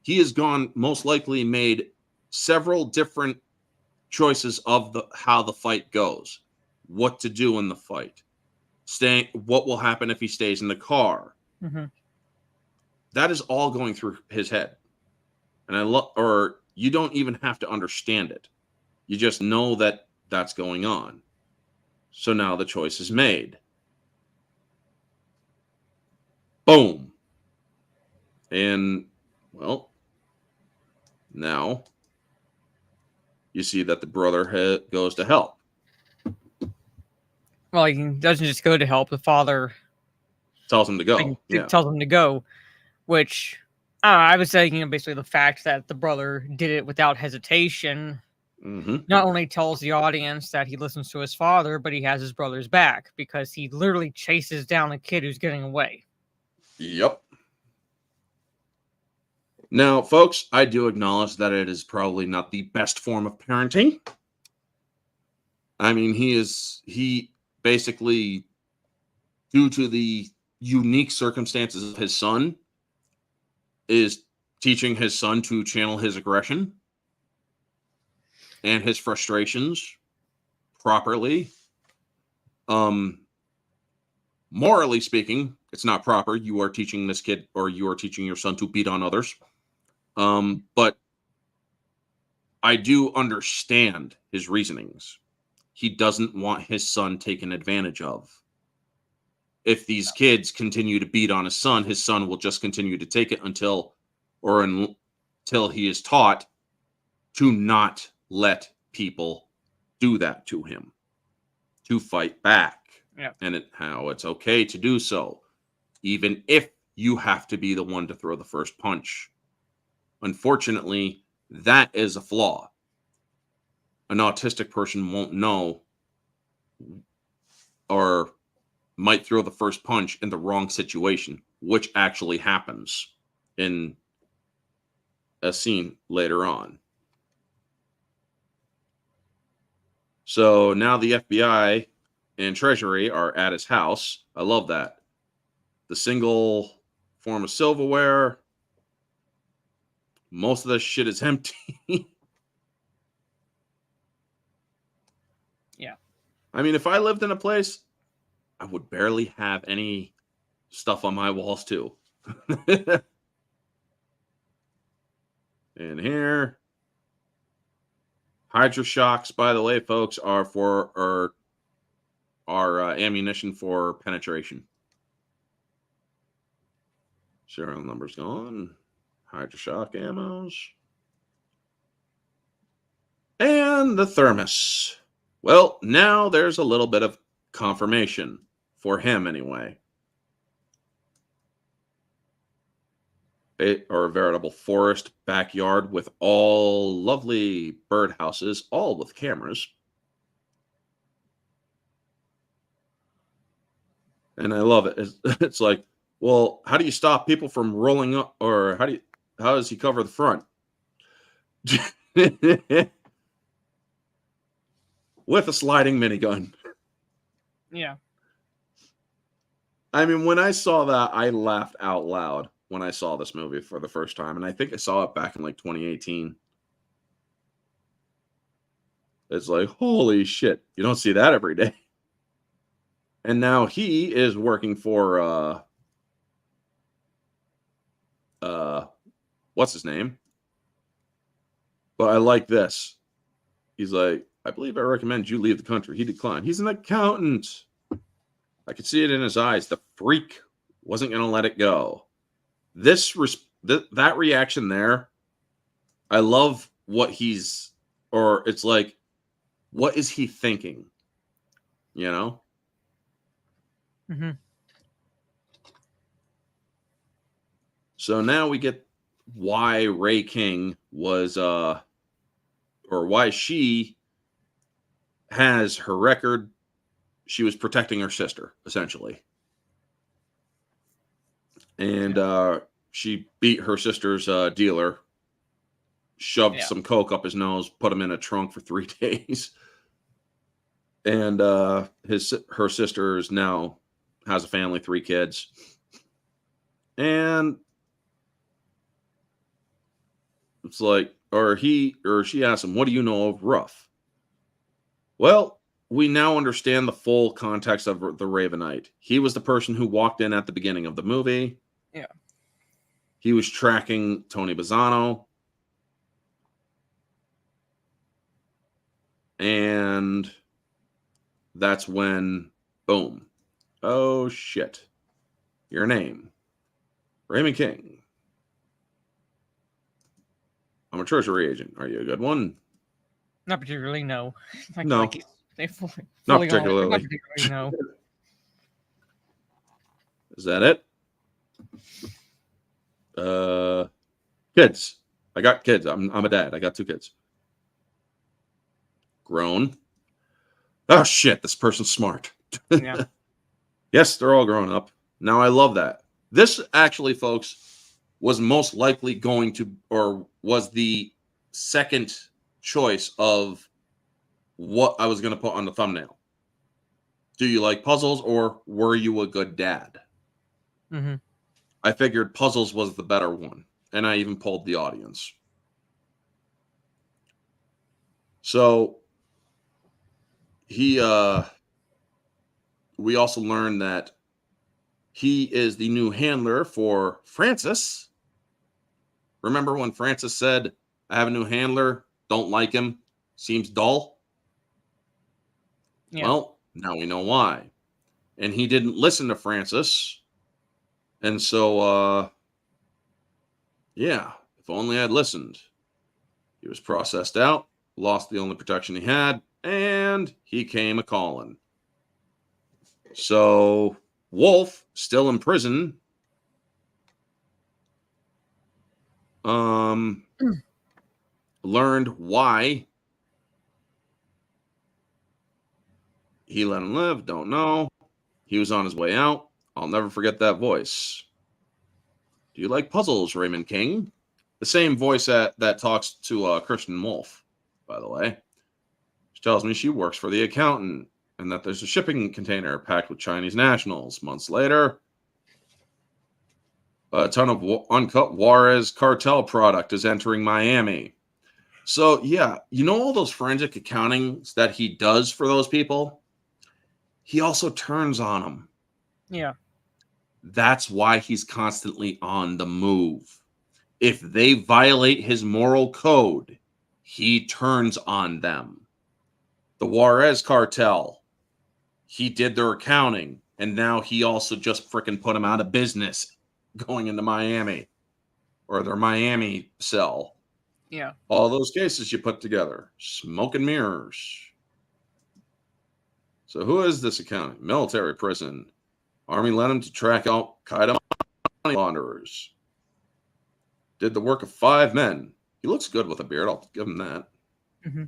He has most likely made several different choices of how the fight goes, what to do in the fight, what will happen if he stays in the car. Mm-hmm. That is all going through his head. And or you don't even have to understand it. You just know that that's going on. So now the choice is made. Boom. And, well, now you see that the brother goes to help. Well, he doesn't just go to help. The father tells him to go. Tells him to go, which I was saying, basically the fact that the brother did it without hesitation not only tells the audience that he listens to his father, but he has his brother's back, because he literally chases down a kid who's getting away. Yep. Now, folks, I do acknowledge that it is probably not the best form of parenting. I mean, he basically, due to the unique circumstances of his son, is teaching his son to channel his aggression and his frustrations properly. Morally speaking, it's not proper. You are teaching this kid, or you are teaching your son to beat on others. But I do understand his reasonings. He doesn't want his son taken advantage of. If these kids continue to beat on his son will just continue to take it until he is taught to not let people do that to him, to fight back. Yeah. And how it's okay to do so, even if you have to be the one to throw the first punch. Unfortunately, that is a flaw. An autistic person won't know, or might throw the first punch in the wrong situation, which actually happens in a scene later on. So now the FBI and Treasury are at his house. I love that. The single form of silverware. Most of the shit is empty. Yeah. I mean, if I lived in a place, I would barely have any stuff on my walls too. And here, Hydro shocks, by the way, folks, are ammunition for penetration. Serial number's gone. Hydro shock ammos. And the thermos. Well, now there's a little bit of confirmation for him anyway. A veritable forest backyard with all lovely birdhouses, all with cameras. And I love it. It's like, well, how do you stop people from rolling up, or how does he cover the front? With a sliding minigun. Yeah. I mean, when I saw that, I laughed out loud when I saw this movie for the first time. And I think I saw it back in like 2018. It's like, holy shit. You don't see that every day. And now he is working for, what's his name? But I like this. He's like, I believe I recommend you leave the country. He declined. He's an accountant. I could see it in his eyes. The freak wasn't going to let it go. That reaction there, I love what it's like, what is he thinking? You know? So now we get why Ray King was, or why she has her record. She was protecting her sister, essentially. And she beat her sister's dealer, shoved some coke up his nose, put him in a trunk for 3 days. And her sister is now has a family, 3 kids. And it's like, or she asks him, what do you know of Ruff? Well, we now understand the full context of the Ravenite. He was the person who walked in at the beginning of the movie. Yeah. He was tracking Tony Bazzano. And that's when, boom. Oh, shit. Your name. Raymond King. I'm a treasury agent. Are you a good one? Not particularly, no. No. They fully Not particularly. Not particularly, no. Is that it? Kids. I got kids. I'm a dad. I got 2 kids. Grown. Oh, shit. This person's smart. Yeah. Yes, they're all grown up. Now, I love that. This actually, folks, was most likely going to, or was the second choice of what I was going to put on the thumbnail. Do you like puzzles, or were you a good dad? Mm-hmm. I figured puzzles was the better one, and I even polled the audience. So we also learned that he is the new handler for Francis. Remember when Francis said, I have a new handler, don't like him, seems dull? Yeah. Well, now we know why. And he didn't listen to Francis. And so, yeah, if only I'd listened. He was processed out, lost the only protection he had, and he came a-calling. So, Wolf, still in prison, learned why he let him live. Don't know. He was on his way out. I'll never forget that voice. Do you like puzzles, Raymond King? The same voice that talks to Christian Wolf, by the way. She tells me she works for the accountant and that there's a shipping container packed with Chinese nationals. Months later, a ton of uncut Juarez cartel product is entering Miami. So, yeah, you know all those forensic accountings that he does for those people? He also turns on them. Yeah. That's why he's constantly on the move. If they violate his moral code, he turns on them. The Juarez cartel, he did their accounting, and now he also just freaking put them out of business going into Miami or their Miami cell. Yeah. All those cases you put together. Smoke and mirrors. So who is this accountant? Military prison. Army led him to track out Qaeda money launderers. Did the work of 5 men. He looks good with a beard. I'll give him that. Mm-hmm.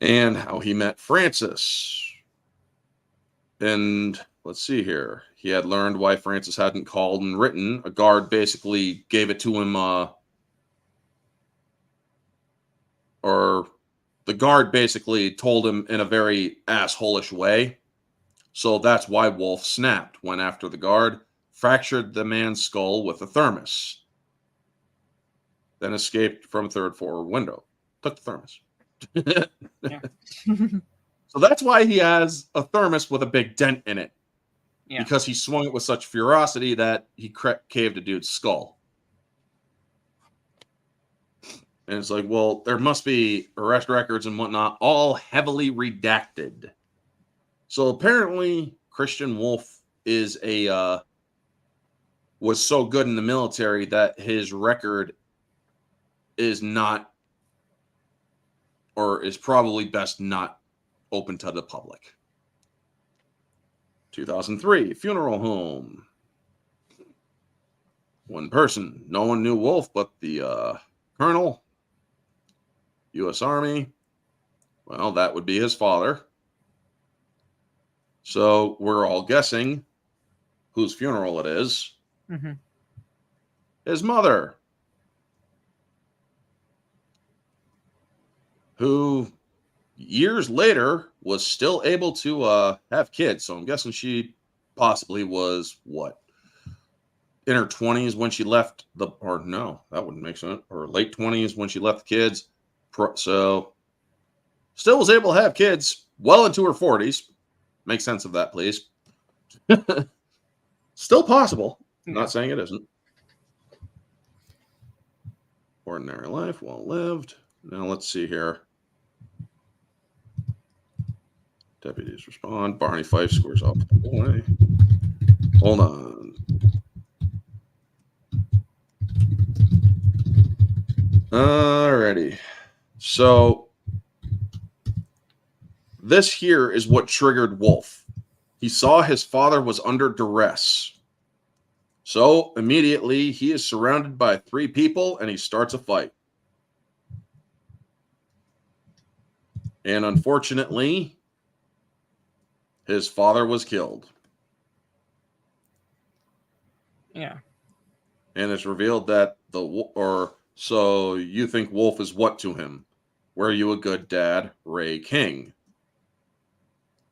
And how he met Francis. And let's see here. He had learned why Francis hadn't called and written. A guard basically gave it to him, or the guard basically told him in a very asshole-ish way. So that's why Wolf snapped, went after the guard, fractured the man's skull with a thermos, then escaped from 3rd floor window. Took the thermos. So that's why he has a thermos with a big dent in it. Yeah. Because he swung it with such ferocity that he caved a dude's skull. And it's like, well, there must be arrest records and whatnot, all heavily redacted. So apparently Christian Wolf is was so good in the military that his record is not, or is probably best not open to the public. 2003, funeral home. one person. No one knew Wolf but the colonel, U.S. Army. Well, that would be his father. So we're all guessing whose funeral it is. Mm-hmm. His mother, who years later was still able to have kids. So I'm guessing she possibly was what, in her 20s when she left the, or no, that wouldn't make sense, or late 20s when she left the kids. So still was able to have kids well into her 40s. Make sense of that, please. Still possible. Yeah. Not saying it isn't. Ordinary life, well lived. Now let's see here. Deputies respond. Barney Fife scores off the boy. Hold on. Alrighty. So this here is what triggered Wolf. He saw his father was under duress. So immediately he is surrounded by 3 people and he starts a fight. And unfortunately, his father was killed. Yeah. And it's revealed that so you think Wolf is what to him? Were you a good dad, Ray King?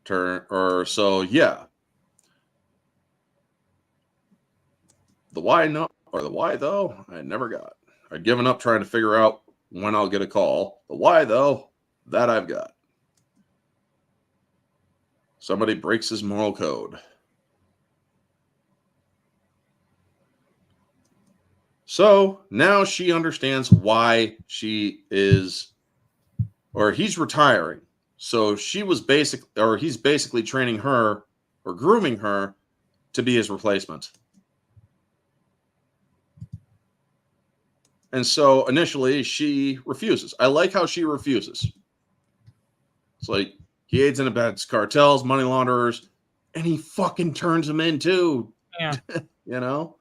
Yeah. The why not, or the why though, I never got. I'd given up trying to figure out when I'll get a call. The why though, that I've got. Somebody breaks his moral code. So now she understands why she is, or he's retiring. So he's basically training her or grooming her to be his replacement. And so initially she refuses. I like how she refuses. It's like he aids and abets cartels, money launderers, and he fucking turns them in too. Yeah. You know?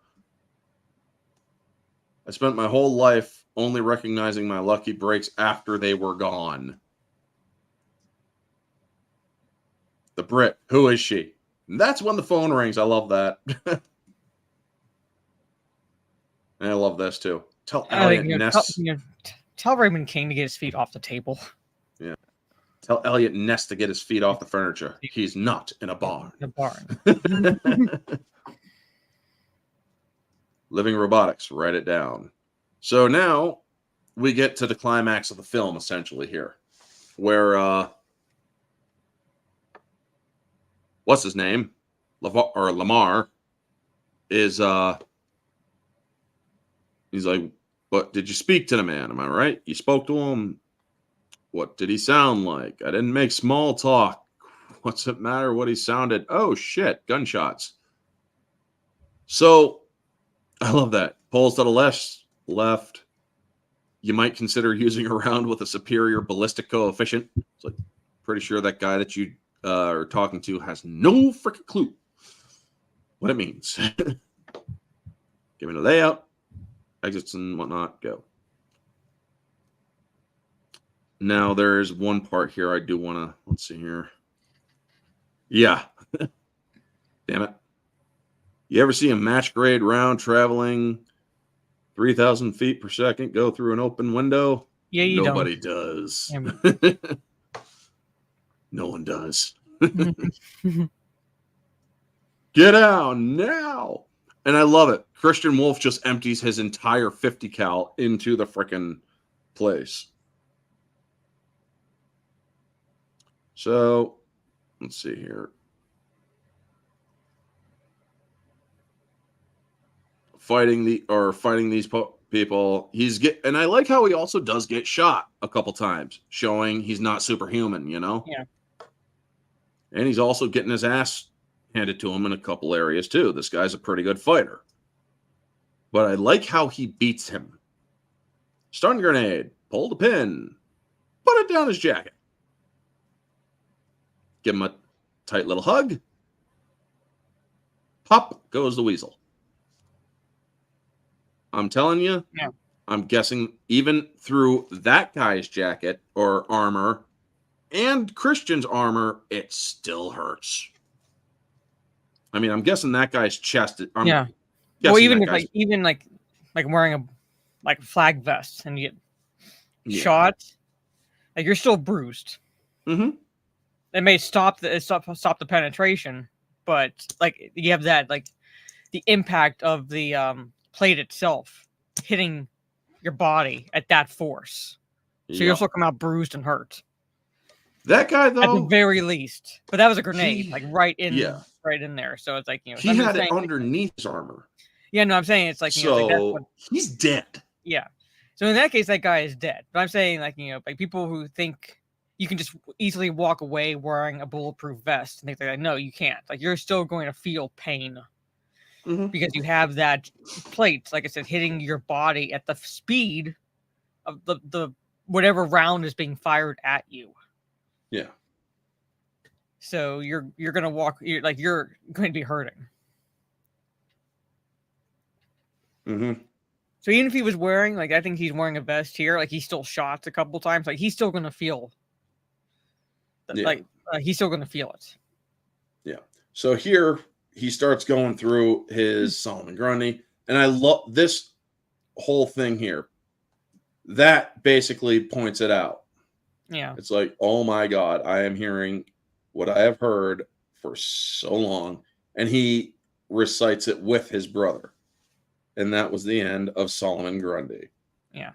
I spent my whole life only recognizing my lucky breaks after they were gone. The Brit, who is she? And that's when the phone rings. I love that. And I love this too. Tell Elliot Ness. Tell Raymond King to get his feet off the table. Yeah. Tell Elliot Ness to get his feet off the furniture. He's not in a barn. The barn. Living robotics. Write it down. So now we get to the climax of the film, essentially here, where what's his name? Lamar is he's like, but did you speak to the man? Am I right? You spoke to him. What did he sound like? I didn't make small talk. What's it matter what he sounded? Oh shit, gunshots. So I love that. Pulls to the left. You might consider using a round with a superior ballistic coefficient. It's like, pretty sure that guy that you are talking to has no freaking clue what it means. Give me the layout, exits and whatnot, go. Now there's one part here I do want to, let's see here. Yeah. Damn it. You ever see a match grade round traveling 3,000 feet per second go through an open window? Yeah, you Nobody don't. does. Yeah. No one does. Get out now. And I love it. Christian Wolf just empties his entire 50 cal into the frickin' place. So let's see here. Fighting these people. And I like how he also does get shot a couple times, showing he's not superhuman, you know? Yeah. And he's also getting his ass handed to him in a couple areas too. This guy's a pretty good fighter. But I like how he beats him. Stun grenade. Pull the pin. Put it down his jacket. Give him a tight little hug. Pop goes the weasel. I'm telling you, Yeah. I'm guessing even through that guy's jacket or armor and Christian's armor, it still hurts. I mean, I'm guessing that guy's chest. Yeah. Well, even if like wearing a flag vest and you get shot, like you're still bruised. Mm-hmm. It may stop the penetration, but like you have that like the impact of the plate itself hitting your body at that force. So you'll still come out bruised and hurt. That guy, though, at the very least. But that was a grenade, like right in there. So it's like, you know, he had it underneath his armor. Yeah, no, I'm saying it's like, you know, like that's what, he's dead. Yeah. So in that case, that guy is dead. But I'm saying, like, you know, like people who think you can just easily walk away wearing a bulletproof vest and things like that. No, you can't. Like, you're still going to feel pain because you have that plate, like I said, hitting your body at the speed of the whatever round is being fired at you. Yeah. So you're gonna you're going to be hurting. Mm-hmm. So even if he was wearing, like, I think he's wearing a vest here, like he still shots a couple times, like he's still gonna feel, he's still gonna feel it. Yeah. So here he starts going through his Solomon Grundy, and I love this whole thing here. That basically points it out. Yeah. It's like, oh my God, I am hearing what I have heard for so long. And he recites it with his brother. And that was the end of Solomon Grundy. Yeah.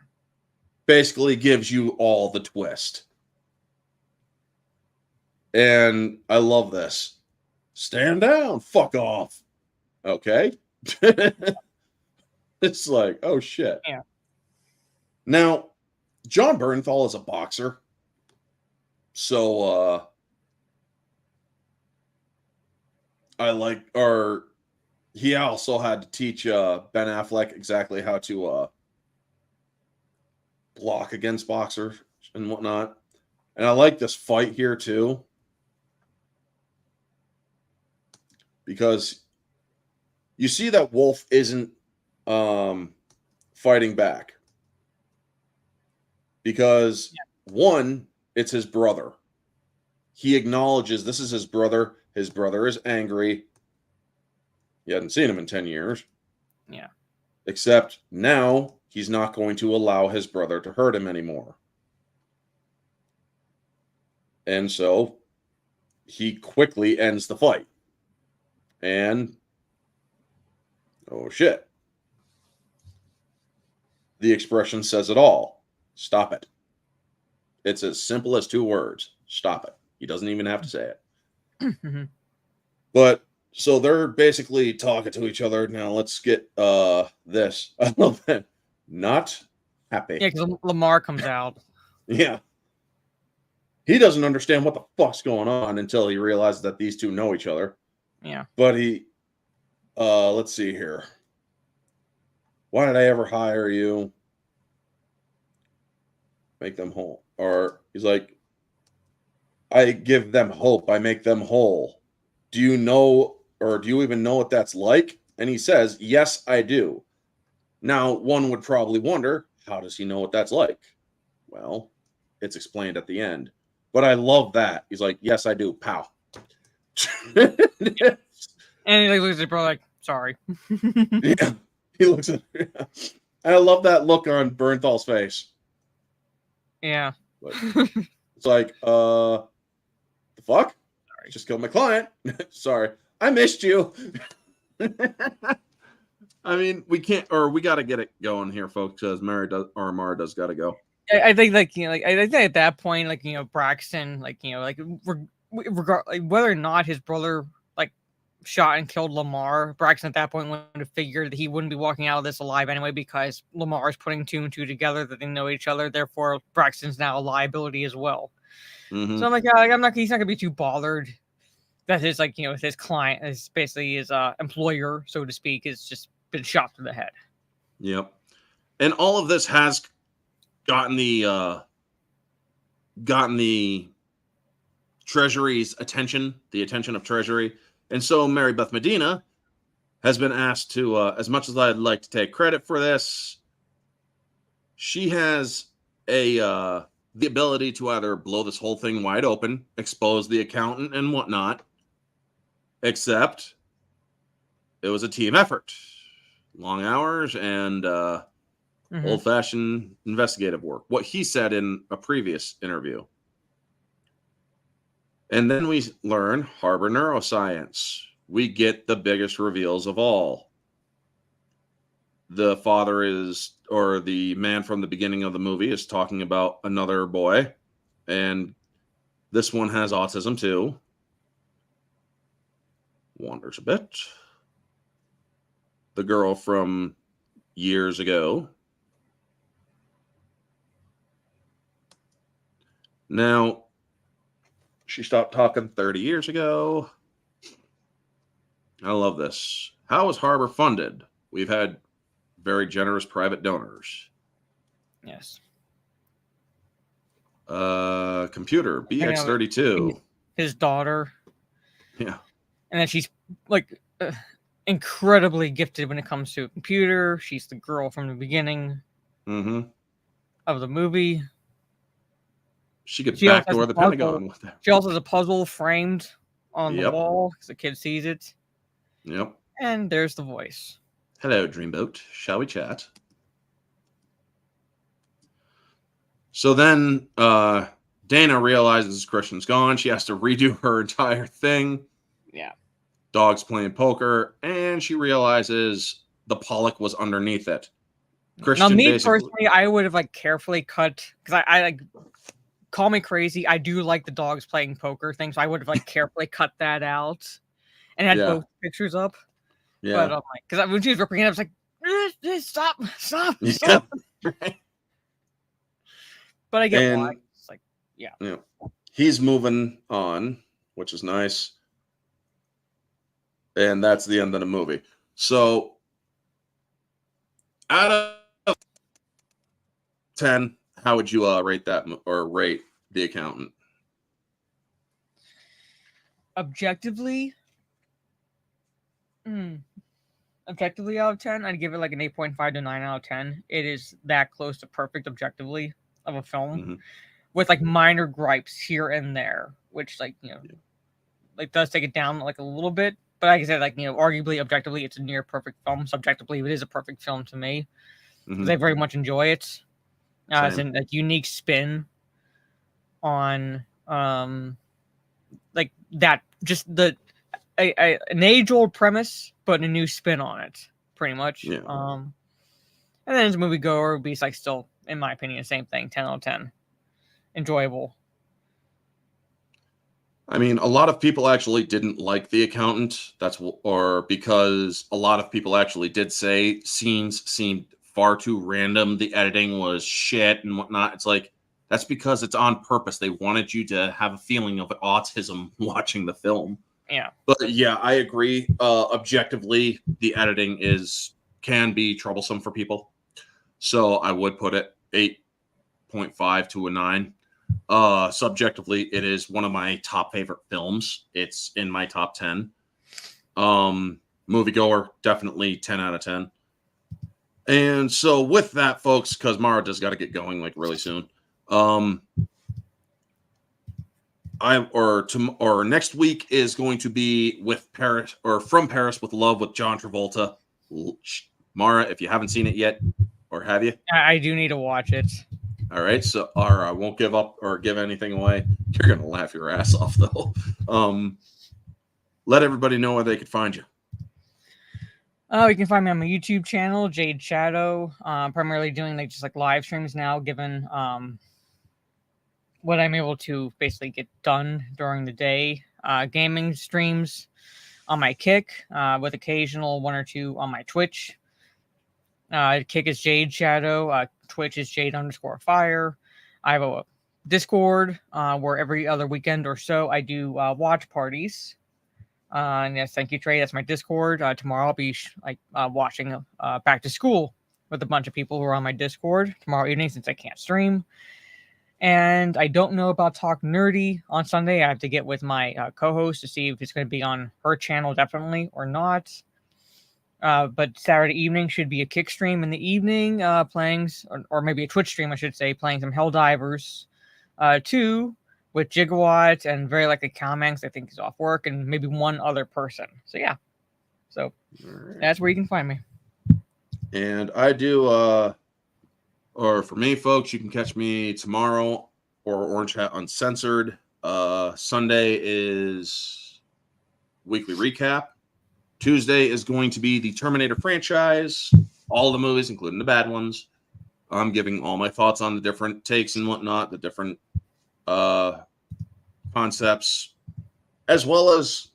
Basically gives you all the twist. And I love this. Stand down, fuck off. Okay. It's like, oh shit. Yeah. Now, John Bernthal is a boxer. So he also had to teach Ben Affleck exactly how to block against boxers and whatnot. And I like this fight here too, because you see that Wolf isn't fighting back. Because one, it's his brother. He acknowledges this is his brother. His brother is angry. He hadn't seen him in 10 years. Yeah. Except now he's not going to allow his brother to hurt him anymore. And so he quickly ends the fight. And oh shit. The expression says it all. Stop it. It's as simple as 2 words. Stop it. He doesn't even have to say it. Mm-hmm. But so they're basically talking to each other. Now let's get this. I love that. Not happy. Yeah, because Lamar comes out. Yeah. He doesn't understand what the fuck's going on until he realizes that these two know each other. Yeah. But he let's see here. Why did I ever hire you? Make them whole. Or he's like, I give them hope. I make them whole. Do you know, or do you even know what that's like? And he says, yes, I do. Now, one would probably wonder, how does he know what that's like? Well, it's explained at the end. But I love that. He's like, yes, I do. Pow. And he looks at bro like, sorry. Yeah. He looks at her. I love that look on Bernthal's face. Yeah. It's like, the fuck? Sorry. Just killed my client. Sorry. I missed you. I mean, we got to get it going here, folks, because Mara does got to go. I think, like, you know, like, I think at that point, like, you know, Braxton, like, you know, like, whether or not his brother, like, shot and killed Lamar, Braxton at that point would have figured that he wouldn't be walking out of this alive anyway, because Lamar is putting 2 and 2 together, that they know each other. Therefore, Braxton's now a liability as well. Mm-hmm. So I'm like, yeah, he's not gonna be too bothered that his, like, you know, his client is basically his employer, so to speak, is just been shot through the head. Yep. And all of this has gotten the Treasury's attention, the attention of Treasury. And so Mary Beth Medina has been asked to, as much as I'd like to take credit for this, she has the ability to either blow this whole thing wide open, expose the accountant and whatnot, except it was a team effort, long hours, and old-fashioned investigative work. What he said in a previous interview. And then we learn Harbor Neuroscience. We get the biggest reveals of all. The father is, or the man from the beginning of the movie is talking about another boy. And this one has autism too. Wanders a bit. The girl from years ago. Now, she stopped talking 30 years ago. I love this. How is Harbor funded? We've had very generous private donors. Yes. Computer, BX32. His daughter. Yeah. And then she's like incredibly gifted when it comes to a computer. She's the girl from the beginning of the movie. She could backdoor the Pentagon with that. She also has a puzzle framed on the wall because the kid sees it. Yep. And there's the voice. Hello, Dreamboat. Shall we chat? So then Dana realizes Christian's gone. She has to redo her entire thing. Yeah. Dog's playing poker, and she realizes the Pollock was underneath it. Christian, now, me personally, I would have like carefully cut, because I like, call me crazy, I do like the dogs playing poker thing, so I would have like carefully cut that out and had both pictures up. Yeah. But like, because when she was ripping it, I was like, stop. Right. But I get why. It's like, yeah. He's moving on, which is nice. And that's the end of the movie. So, out of 10, how would you rate that, or rate The Accountant? Objectively out of 10, I'd give it like an 8.5 to 9 out of 10. It is that close to perfect objectively of a film, with like minor gripes here and there, which like, like does take it down like a little bit. But like I said, like, arguably, objectively, it's a near perfect film. Subjectively, it is a perfect film to me, because I very much enjoy it. It's a unique spin on like that, just an age-old premise, but a new spin on it, pretty much. Yeah. And then as a moviegoer, it would be like still, in my opinion, the same thing. 10 out of 10, enjoyable. I mean, a lot of people actually didn't like The Accountant. Or because a lot of people actually did say scenes seemed far too random. The editing was shit and whatnot. It's like, that's because it's on purpose. They wanted you to have a feeling of autism watching the film. Yeah. But yeah, I agree. Objectively, the editing can be troublesome for people. So I would put it 8.5 to a 9. Subjectively, it is one of my top favorite films. It's in my top 10. Moviegoer, definitely 10 out of 10. And so with that, folks, because Mara just got to get going like really soon. Next week is going to be with Paris, or From Paris with Love with John Travolta. Mara, if you haven't seen it yet, or have you? I do need to watch it. All right, so I won't give up or give anything away. You're gonna laugh your ass off, though. Let everybody know where they could find you. You can find me on my YouTube channel, Jade Shadow. Primarily doing like live streams now, given what I'm able to basically get done during the day. Gaming streams on my Kick, with occasional 1 or 2 on my Twitch. Kick is Jade Shadow. Twitch is Jade_Fire. I have a Discord where every other weekend or so I do watch parties. And yes, thank you, Trey. That's my Discord. Tomorrow I'll be watching Back to School with a bunch of people who are on my Discord tomorrow evening, since I can't stream. And I don't know about Talk Nerdy on Sunday. I have to get with my co-host to see if it's going to be on her channel definitely or not. But Saturday evening should be a kick stream in the evening, playing, or maybe a Twitch stream, I should say, playing some Helldivers 2 with Gigawatt and very likely Calmax, I think he's off work, and maybe one other person. So yeah. So that's where you can find me. And I do, or for me, folks, you can catch me tomorrow or Orange Hat Uncensored. Sunday is weekly recap. Tuesday is going to be the Terminator franchise, all the movies, including the bad ones. I'm giving all my thoughts on the different takes and whatnot, the different concepts, as well as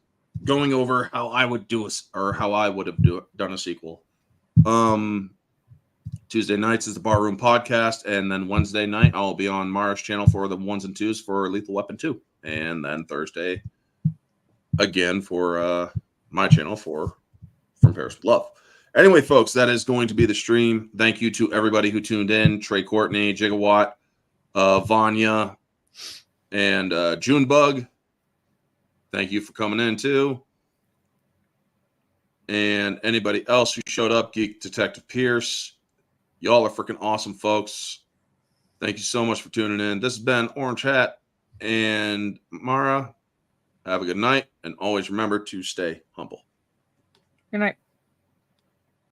going over how I would do how I would have done a sequel. Tuesday nights is the Barroom Podcast, and then Wednesday night I'll be on Mara's channel for the 1s and 2s for Lethal Weapon 2, and then Thursday again for my channel for From Paris with Love. Anyway, folks, that is going to be the stream. Thank you to everybody who tuned in: Trey Courtney, Gigawatt, Vanya, and Junebug. Thank you for coming in too. And anybody else who showed up, Geek Detective Pierce. Y'all are freaking awesome, folks. Thank you so much for tuning in. This has been Orange Hat and Mara. Have a good night, and always remember to stay humble. Good night.